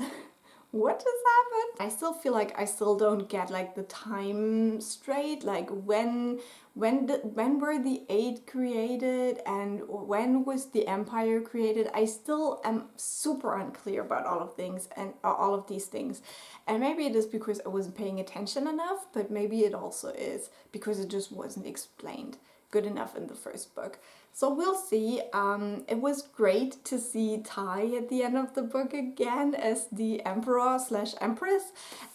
What just happened? I still feel like I still don't get like the time straight, like when were the Eight created and when was the Empire created? I still am super unclear about all of things and all of these things. And maybe it is because I wasn't paying attention enough, but maybe it also is because it just wasn't explained good enough in the first book. So we'll see. It was great to see Tai at the end of the book again as the Emperor / Empress.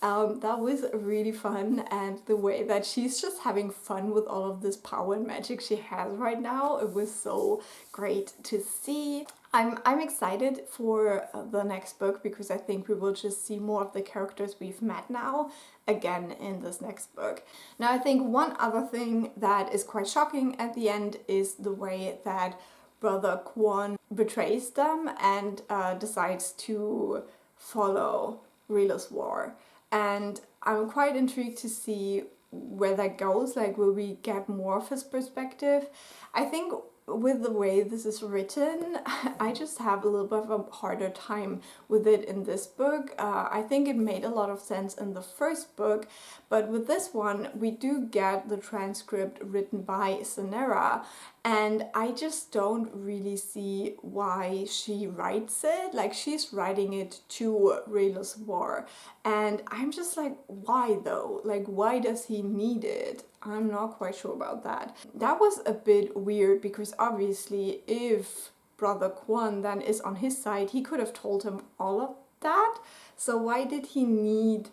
That was really fun, and the way that she's just having fun with all of this power and magic she has right now, it was so great to see. I'm excited for the next book because I think we will just see more of the characters we've met now again in this next book. Now, I think one other thing that is quite shocking at the end is the way that Brother Kwon betrays them and decides to follow Rila's war. And I'm quite intrigued to see where that goes. Like, will we get more of his perspective? I think with the way this is written, I just have a little bit of a harder time with it in this book. I think it made a lot of sense in the first book, but with this one, we do get the transcript written by Sanera, and I just don't really see why she writes it. Like, she's writing it to Rayla's war, and I'm just like, why though? Like, why does he need it? I'm not quite sure about that. That was a bit weird because obviously if Brother Kwon then is on his side, he could have told him all of that. So why did he need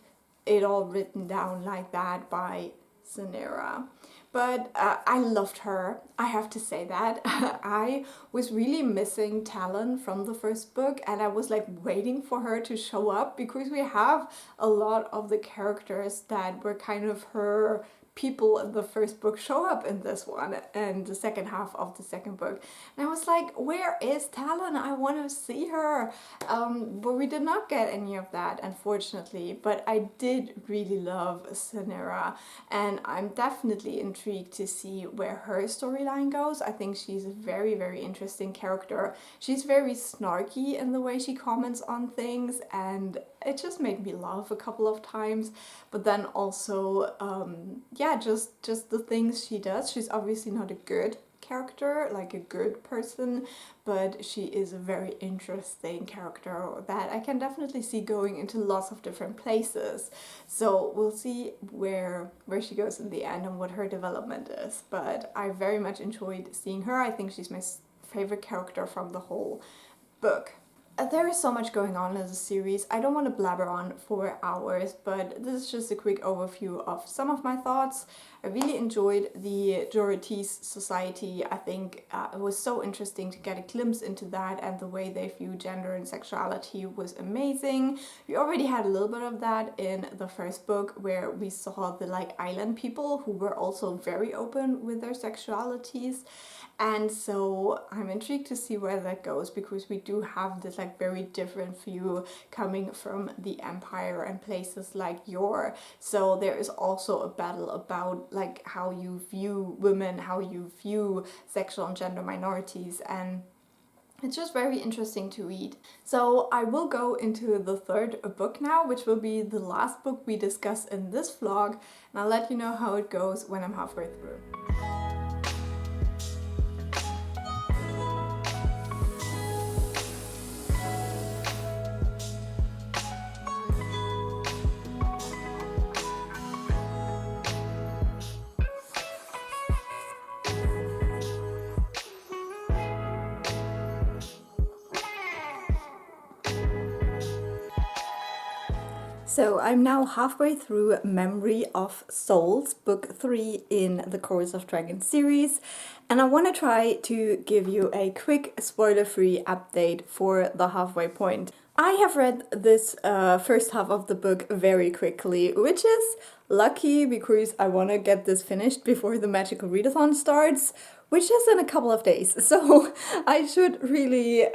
it all written down like that by Sanera? But I loved her, I have to say that. I was really missing Talon from the first book, and I was like waiting for her to show up because we have a lot of the characters that were kind of her people in the first book show up in this one and the second half of the second book, and I was like, where is Talon? I want to see her. But we did not get any of that, unfortunately. But I did really love Sanera, and I'm definitely intrigued to see where her storyline goes. I think she's a very, very interesting character. She's very snarky in the way she comments on things, and it just made me laugh a couple of times. But then also, yeah, just the things she does. She's obviously not a good character, like a good person, but she is a very interesting character that I can definitely see going into lots of different places. So we'll see where she goes in the end and what her development is. But I very much enjoyed seeing her. I think she's my favorite character from the whole book. There is so much going on in the series. I don't want to blabber on for hours, but this is just a quick overview of some of my thoughts. I really enjoyed the Dorothee's society. I think it was so interesting to get a glimpse into that, and the way they view gender and sexuality was amazing. We already had a little bit of that in the first book, where we saw the like island people who were also very open with their sexualities. And so I'm intrigued to see where that goes, because we do have this like like very different view coming from the Empire and places like Yor. So there is also a battle about like how you view women, how you view sexual and gender minorities, and it's just very interesting to read. So I will go into the third book now, which will be the last book we discuss in this vlog, and I'll let you know how it goes when I'm halfway through. So I'm now halfway through Memory of Souls, book 3 in the Chorus of Dragons series, and I want to try to give you a quick spoiler-free update for the halfway point. I have read this first half of the book very quickly, which is lucky because I want to get this finished before the Magical Readathon starts, which is in a couple of days. So I should really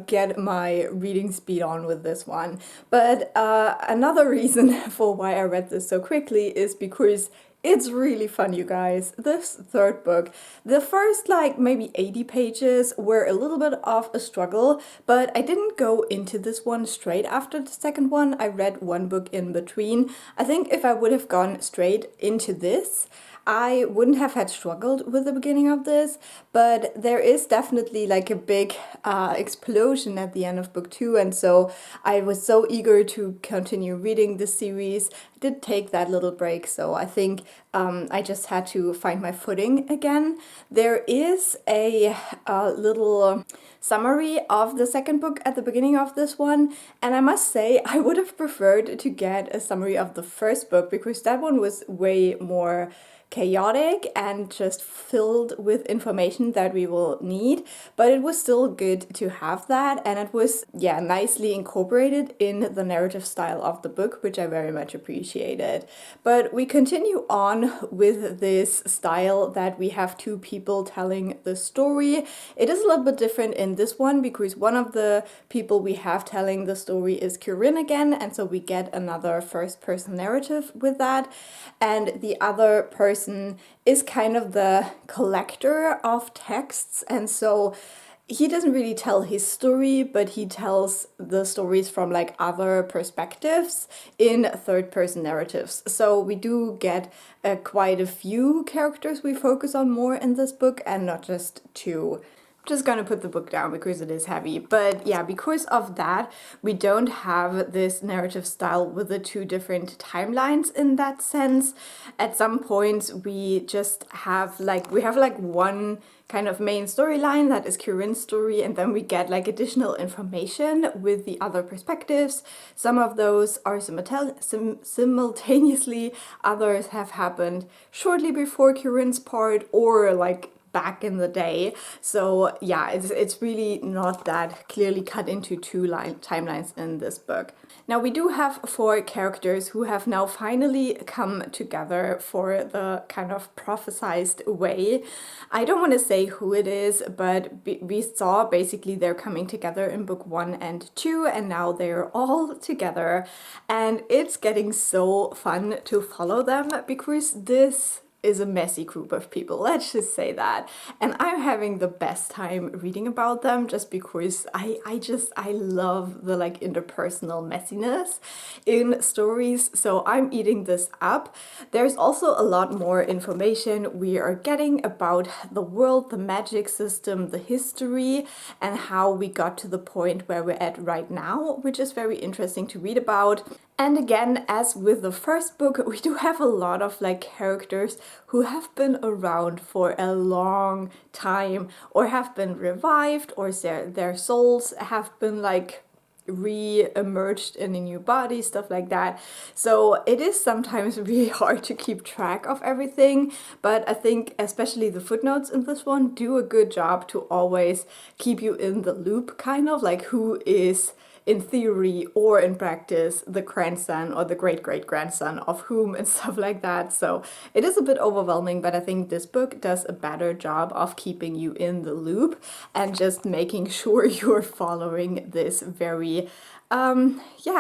get my reading speed on with this one. But another reason for why I read this so quickly is because it's really fun, you guys. This third book, the first like maybe 80 pages were a little bit of a struggle, but I didn't go into this one straight after the second one. I read one book in between. I think if I would have gone straight into this, I wouldn't have had struggled with the beginning of this, but there is definitely like a big explosion at the end of book 2, and so I was so eager to continue reading this series. I did take that little break, so I think I just had to find my footing again. There is a little summary of the second book at the beginning of this one, and I must say I would have preferred to get a summary of the first book because that one was way more chaotic and just filled with information that we will need, but it was still good to have that, and it was nicely incorporated in the narrative style of the book, which I very much appreciated. But we continue on with this style that we have two people telling the story. It is a little bit different in this one because one of the people we have telling the story is Corinne again, and so we get another first person narrative with that, and the other person is kind of the collector of texts, and so he doesn't really tell his story, but he tells the stories from like other perspectives in third person narratives. So we do get quite a few characters we focus on more in this book and not just two. Just gonna put the book down because it is heavy, but yeah, because of that we don't have this narrative style with the two different timelines in that sense. At some points we just have like one kind of main storyline that is Corinne's story, and then we get like additional information with the other perspectives. Some of those are simultaneously, others have happened shortly before Corinne's part or like back in the day. So yeah, it's really not that clearly cut into two timelines in this book. Now we do have 4 characters who have now finally come together for the kind of prophesized way. I don't want to say who it is, but we saw basically they're coming together in book 1 and 2, and now they're all together, and it's getting so fun to follow them because this is a messy group of people, let's just say that. And I'm having the best time reading about them just because I love the like interpersonal messiness in stories, so I'm eating this up. There's also a lot more information we are getting about the world, the magic system, the history, and how we got to the point where we're at right now, which is very interesting to read about. And again, as with the first book, we do have a lot of like characters who have been around for a long time or have been revived, or their souls have been like re-emerged in a new body, stuff like that. So it is sometimes really hard to keep track of everything, but I think especially the footnotes in this one do a good job to always keep you in the loop, kind of like who is in theory or in practice the grandson or the great-great-grandson of whom and stuff like that. So it is a bit overwhelming, but I think this book does a better job of keeping you in the loop and just making sure you're following this very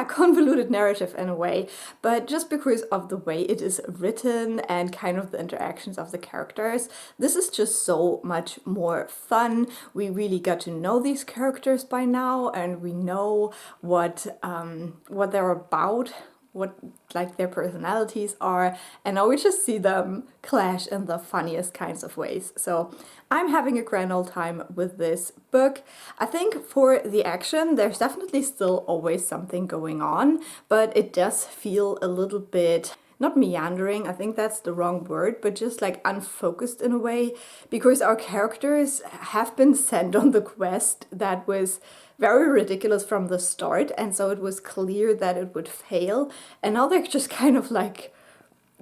convoluted narrative in a way, but just because of the way it is written and kind of the interactions of the characters, this is just so much more fun. We really got to know these characters by now, and we know what they're about, what like their personalities are, and now we just see them clash in the funniest kinds of ways. So I'm having a grand old time with this book. I think for the action, there's definitely still always something going on, but it does feel a little bit, not meandering, I think that's the wrong word, but just like unfocused in a way, because our characters have been sent on the quest that was very ridiculous from the start, and so it was clear that it would fail, and now they're just kind of like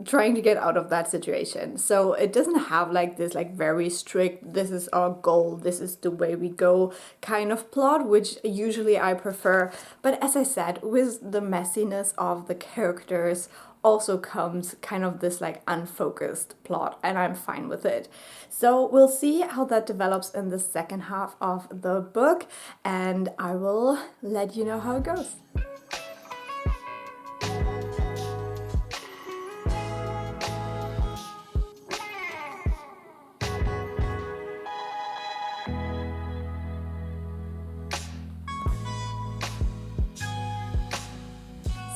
trying to get out of that situation. So it doesn't have like this like very strict, this is our goal, this is the way we go kind of plot, which usually I prefer. But as I said, with the messiness of the characters also comes kind of this like unfocused plot, and I'm fine with it. So we'll see how that develops in the second half of the book, and I will let you know how it goes.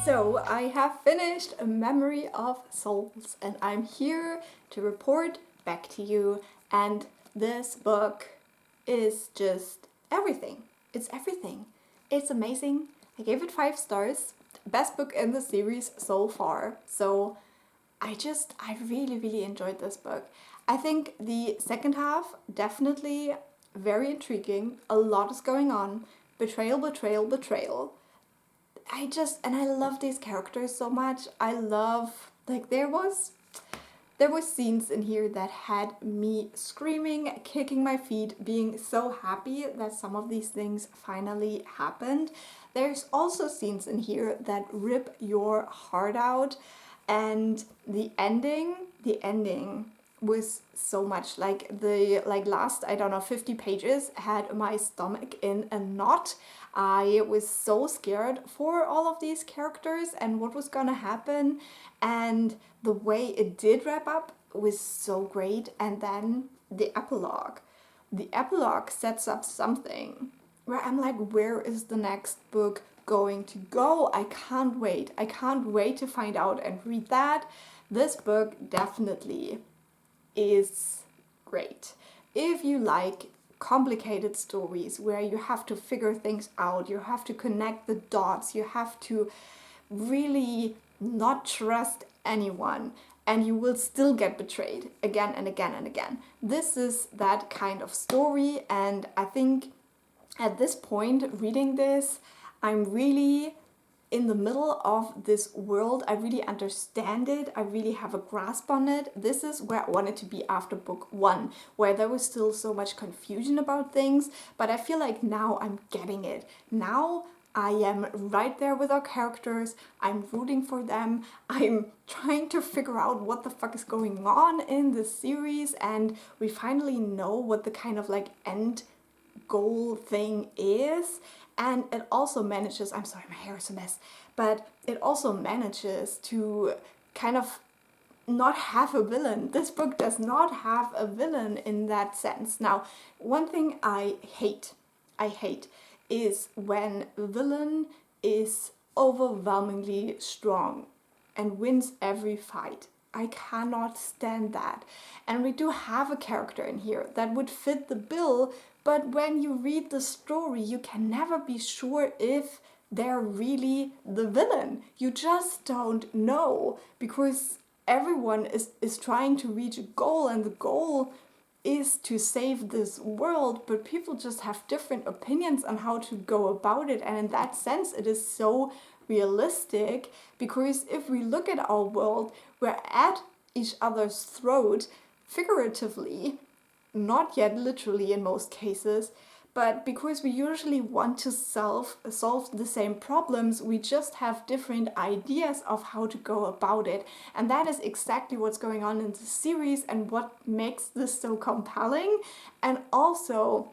So I have finished A Memory of Souls, and I'm here to report back to you, and this book is just everything. It's everything. It's amazing. I gave it 5 stars. Best book in the series so far. So I really enjoyed this book. I think the second half, definitely very intriguing. A lot is going on. Betrayal, betrayal, betrayal. I love these characters so much. I love, like, there was scenes in here that had me screaming, kicking my feet, being so happy that some of these things finally happened. There's also scenes in here that rip your heart out, and the ending was so much like the last, I don't know, 50 pages had my stomach in a knot. I was so scared for all of these characters and what was gonna happen, and the way it did wrap up was so great. And then the epilogue sets up something where I'm like, where is the next book going to go? I can't wait to find out and read that. This book definitely is great. If you like complicated stories where you have to figure things out, you have to connect the dots, you have to really not trust anyone, and you will still get betrayed again and again and again. This is that kind of story, and I think at this point, reading this, I'm really in the middle of this world. I really understand it. I really have a grasp on it. This is where I wanted to be after book 1, where there was still so much confusion about things, but I feel like now I'm getting it. Now I am right there with our characters. I'm rooting for them. I'm trying to figure out what the fuck is going on in this series, and we finally know what the kind of like end goal thing is. And it also manages, I'm sorry, my hair is a mess, but it also manages to kind of not have a villain. This book does not have a villain in that sense. Now, one thing I hate is when a villain is overwhelmingly strong and wins every fight. I cannot stand that. And we do have a character in here that would fit the bill, but when you read the story, you can never be sure if they're really the villain. You just don't know, because everyone is trying to reach a goal, and the goal is to save this world, but people just have different opinions on how to go about it. And in that sense, it is so realistic, because if we look at our world, we're at each other's throat, figuratively, not yet literally in most cases, but because we usually want to solve the same problems, we just have different ideas of how to go about it. And that is exactly what's going on in the series and what makes this so compelling, and also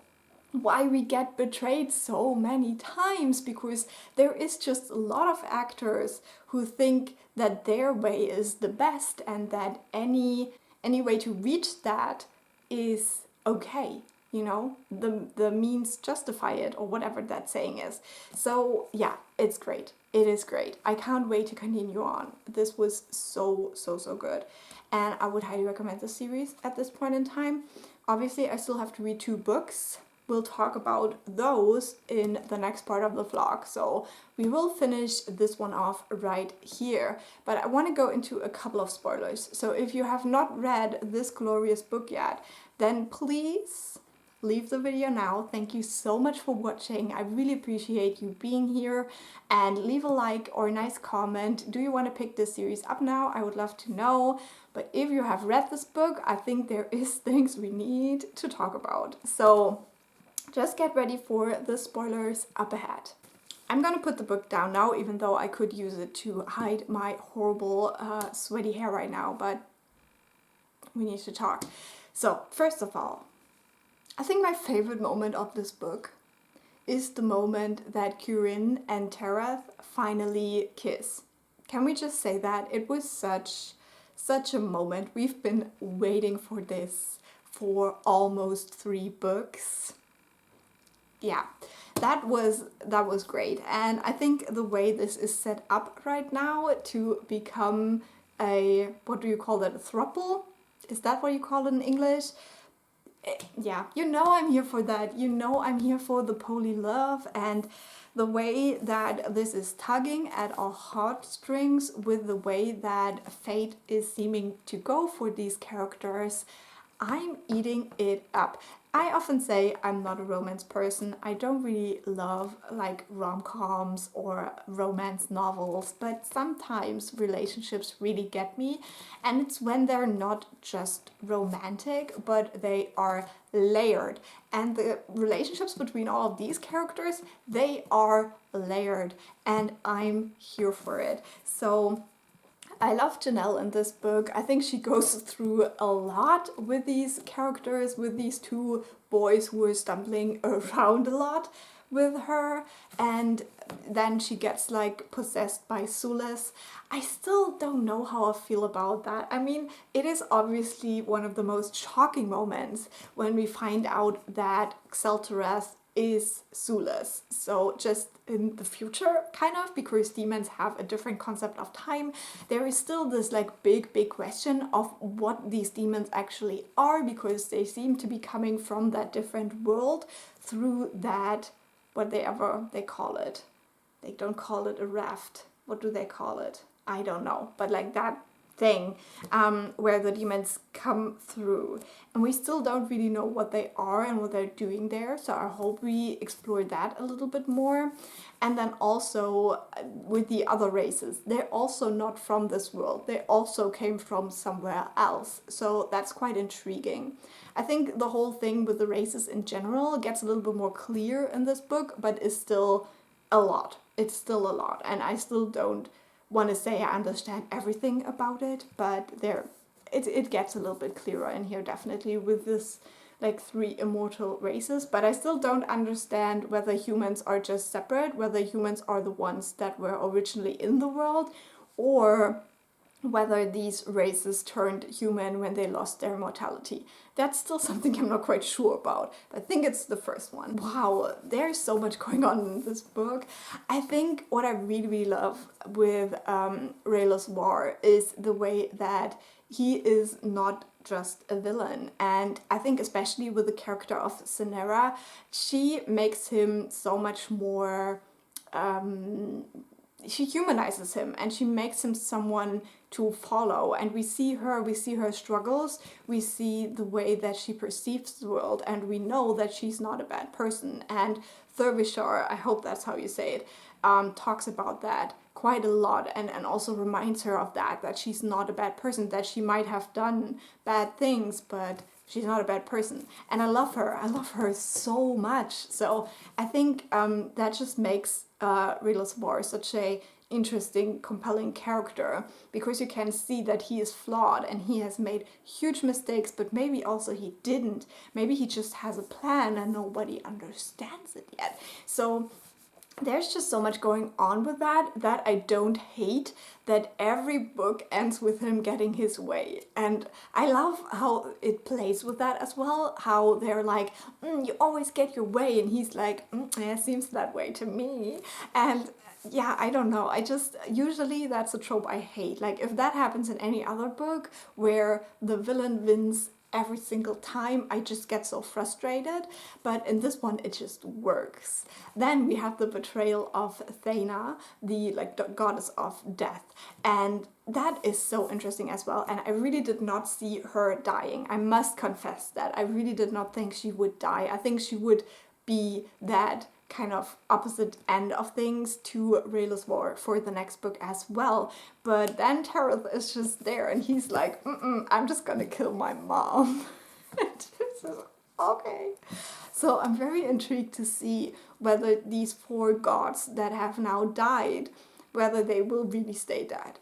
why we get betrayed so many times, because there is just a lot of actors who think that their way is the best and that any way to reach that is okay. You know, the means justify it, or whatever that saying is. So yeah, it's great. It is great. I can't wait to continue on. This was so good, and I would highly recommend this series at this point in time. Obviously, I still have to read 2 books. We'll talk about those in the next part of the vlog, so we will finish this one off right here. But I want to go into a couple of spoilers. So if you have not read this glorious book yet, then please leave the video now. Thank you so much for watching. I really appreciate you being here, and leave a like or a nice comment. Do you want to pick this series up now? I would love to know. But if you have read this book, I think there is things we need to talk about. So just get ready for the spoilers up ahead. I'm gonna put the book down now, even though I could use it to hide my horrible sweaty hair right now, but we need to talk. So first of all, I think my favorite moment of this book is the moment that Curin and Terath finally kiss. Can we just say that? It was such a moment. We've been waiting for this for almost 3 books. Yeah, that was great. And I think the way this is set up right now to become a, what do you call that, a throuple? Is that what you call it in English? Yeah, you know I'm here for that. You know I'm here for the poly love, and the way that this is tugging at our heartstrings with the way that fate is seeming to go for these characters. I'm eating it up. I often say I'm not a romance person. I don't really love like rom-coms or romance novels, but sometimes relationships really get me, and it's when they're not just romantic, but they are layered. And the relationships between all of these characters, they are layered, and I'm here for it. So I love Janelle in this book. I think she goes through a lot with these characters, with these 2 boys who are stumbling around a lot with her, and then she gets like possessed by Sulis. I still don't know how I feel about that. I mean, it is obviously one of the most shocking moments when we find out that Xel'Terath is Sulis. So just in the future, kind of, because demons have a different concept of time, there is still this like big question of what these demons actually are, because they seem to be coming from that different world through that, whatever they call it. They don't call it a raft. What do they call it? I don't know. But like that thing where the demons come through, and we still don't really know what they are and what they're doing there, so I hope we explore that a little bit more. And then also with the other races, they're also not from this world, they also came from somewhere else, so that's quite intriguing. I think the whole thing with the races in general gets a little bit more clear in this book, but is still a lot. It's still a lot, and I still don't want to say I understand everything about it, but it gets a little bit clearer in here, definitely, with this like 3 immortal races. But I still don't understand whether humans are just separate, whether humans are the ones that were originally in the world, or whether these races turned human when they lost their mortality. That's still something I'm not quite sure about. I think it's the first one. Wow, there's so much going on in this book. I think what I really love with Raylos War is the way that he is not just a villain. And I think especially with the character of Cenera, she makes him so much more... she humanizes him, and she makes him someone to follow, and we see her struggles, we see the way that she perceives the world, and we know that she's not a bad person. And Thurvishar, I hope that's how you say it, talks about that quite a lot, and also reminds her of that she's not a bad person, that she might have done bad things, but she's not a bad person. And I love her so much. So I think that just makes Riddle's War such a interesting, compelling character, because you can see that he is flawed and he has made huge mistakes, but maybe also he didn't. Maybe he just has a plan and nobody understands it yet. So there's just so much going on with that I don't hate that every book ends with him getting his way. And I love how it plays with that as well, how they're like, you always get your way, and he's like, yeah, seems that way to me. And yeah, I don't know, I just, usually that's a trope I hate. Like if that happens in any other book where the villain wins every single time, I just get so frustrated, but in this one it just works. Then we have the betrayal of Athena, the goddess of death, and that is so interesting as well. And I really did not see her dying. I must confess that I really did not think she would die. I think she would be that kind of opposite end of things to Rayla's War for the next book as well. But then Tareth is just there and he's like, I'm just gonna kill my mom. This is okay. So I'm very intrigued to see whether these 4 gods that have now died, whether they will really stay dead.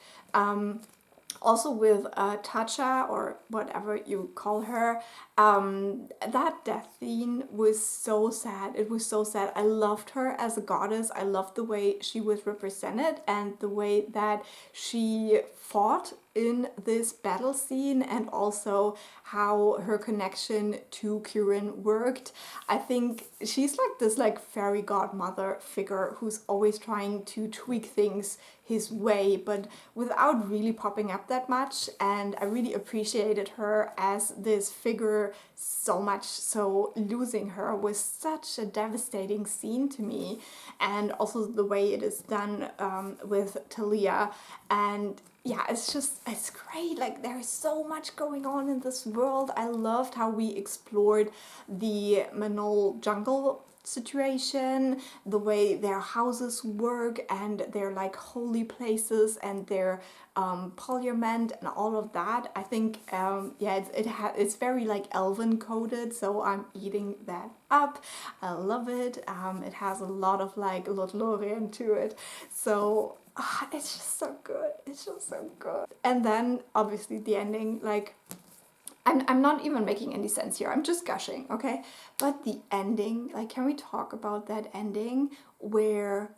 Also with Tacha, or whatever you call her, that death scene was so sad. It was so sad. I loved her as a goddess. I loved the way she was represented and the way that she fought in this battle scene, and also how her connection to Kirin worked. I think she's like this fairy godmother figure who's always trying to tweak things his way, but without really popping up that much. And I really appreciated her as this figure so much. So losing her was such a devastating scene to me, and also the way it is done with Talia. And yeah, it's great. Like there's so much going on in this world. I loved how we explored the Manol jungle situation, the way their houses work and their holy places and their parliament and all of that. I think yeah, it's very elven coded, so I'm eating that up. I love it. It has a lot of Lothlorien to it, so it's just so good. It's just so good. And then obviously the ending, I'm not even making any sense here. I'm just gushing, okay? But the ending, can we talk about that ending where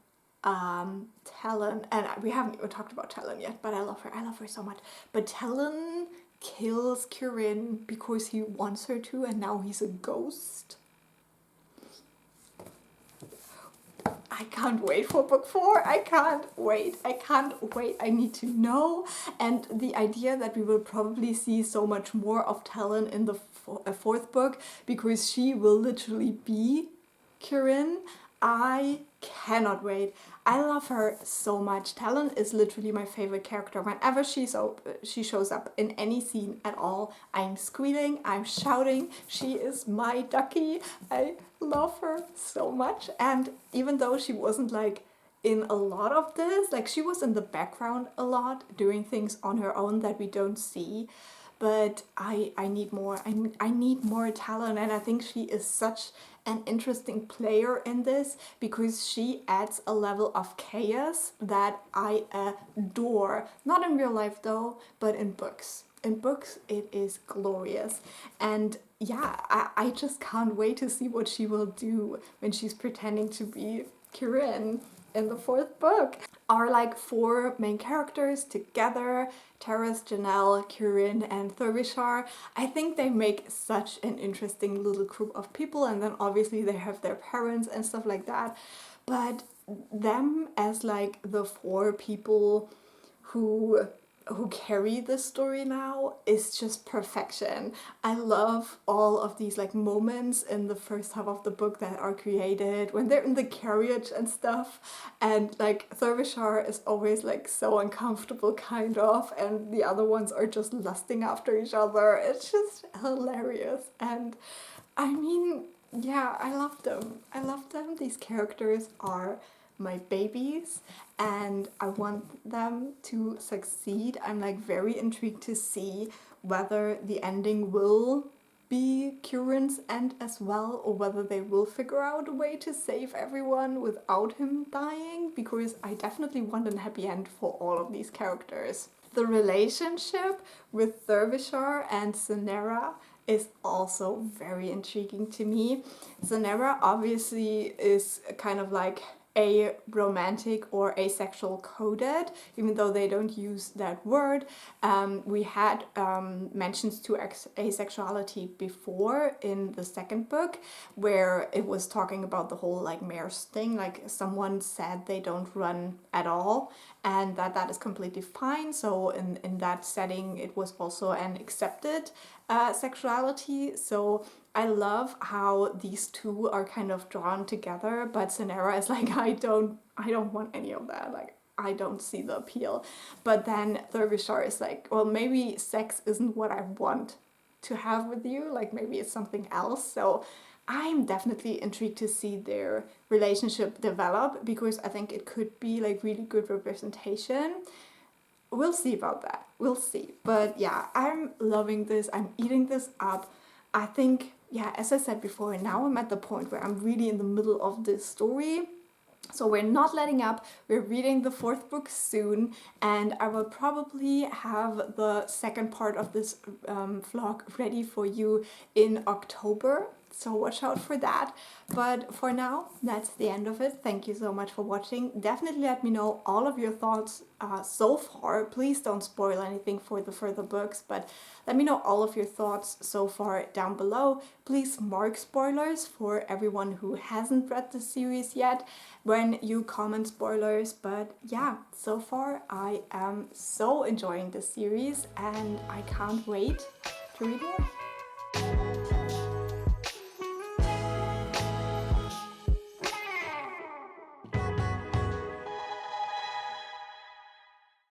Talon, and we haven't even talked about Talon yet, but I love her so much. But Talon kills Kirin because he wants her to, and now he's a ghost. I can't wait for book 4. I can't wait. I need to know. And the idea that we will probably see so much more of Talon in the 4th book, because she will literally be Kirin. I cannot wait. I love her so much. Talon is literally my favorite character. Whenever she shows up in any scene at all, I'm squealing, I'm shouting. She is my ducky. I love her so much. And even though she wasn't in a lot of this, she was in the background a lot, doing things on her own that we don't see. But I need more. I need more Talon, and I think she is such an interesting player in this, because she adds a level of chaos that I adore. Not in real life though, but in books. In books it is glorious. And yeah, I just can't wait to see what she will do when she's pretending to be Kirin in the 4th book. Our 4 main characters together, Terrace, Janelle, Kirin, and Thurvishar, I think they make such an interesting little group of people. And then obviously they have their parents and stuff like that. But them as the 4 people who carry the story now is just perfection. I love all of these moments in the first half of the book that are created when they're in the carriage and stuff, and Thurvishar is always so uncomfortable kind of, and the other ones are just lusting after each other. It's just hilarious. And I mean, yeah, I love them. I love them. These characters are my babies and I want them to succeed. I'm very intrigued to see whether the ending will be Kieran's end as well, or whether they will figure out a way to save everyone without him dying, because I definitely want a happy end for all of these characters. The relationship with Derbyshire and Zanera is also very intriguing to me. Zanera obviously is kind of like a romantic or asexual coded, even though they don't use that word. We had mentions to asexuality before in the second book, where it was talking about the whole like mares thing, like someone said they don't run at all, and that is completely fine. So in that setting, it was also an accepted sexuality. So I love how these two are kind of drawn together, but Zanera is like, I don't want any of that. Like, I don't see the appeal. But then Derbyshire is like, well, maybe sex isn't what I want to have with you. Like, maybe it's something else. So I'm definitely intrigued to see their relationship develop, because I think it could be like really good representation. We'll see about that. We'll see. But yeah, I'm loving this. I'm eating this up. I think, yeah, as I said before, now I'm at the point where I'm really in the middle of this story. So we're not letting up. We're reading the fourth book soon, and I will probably have the second part of this vlog ready for you in October. So watch out for that. But for now, that's the end of it. Thank you so much for watching. Definitely let me know all of your thoughts so far. Please don't spoil anything for the further books, but let me know all of your thoughts so far down below. Please mark spoilers for everyone who hasn't read the series yet when you comment spoilers. But yeah, so far I am so enjoying this series, and I can't wait to read more.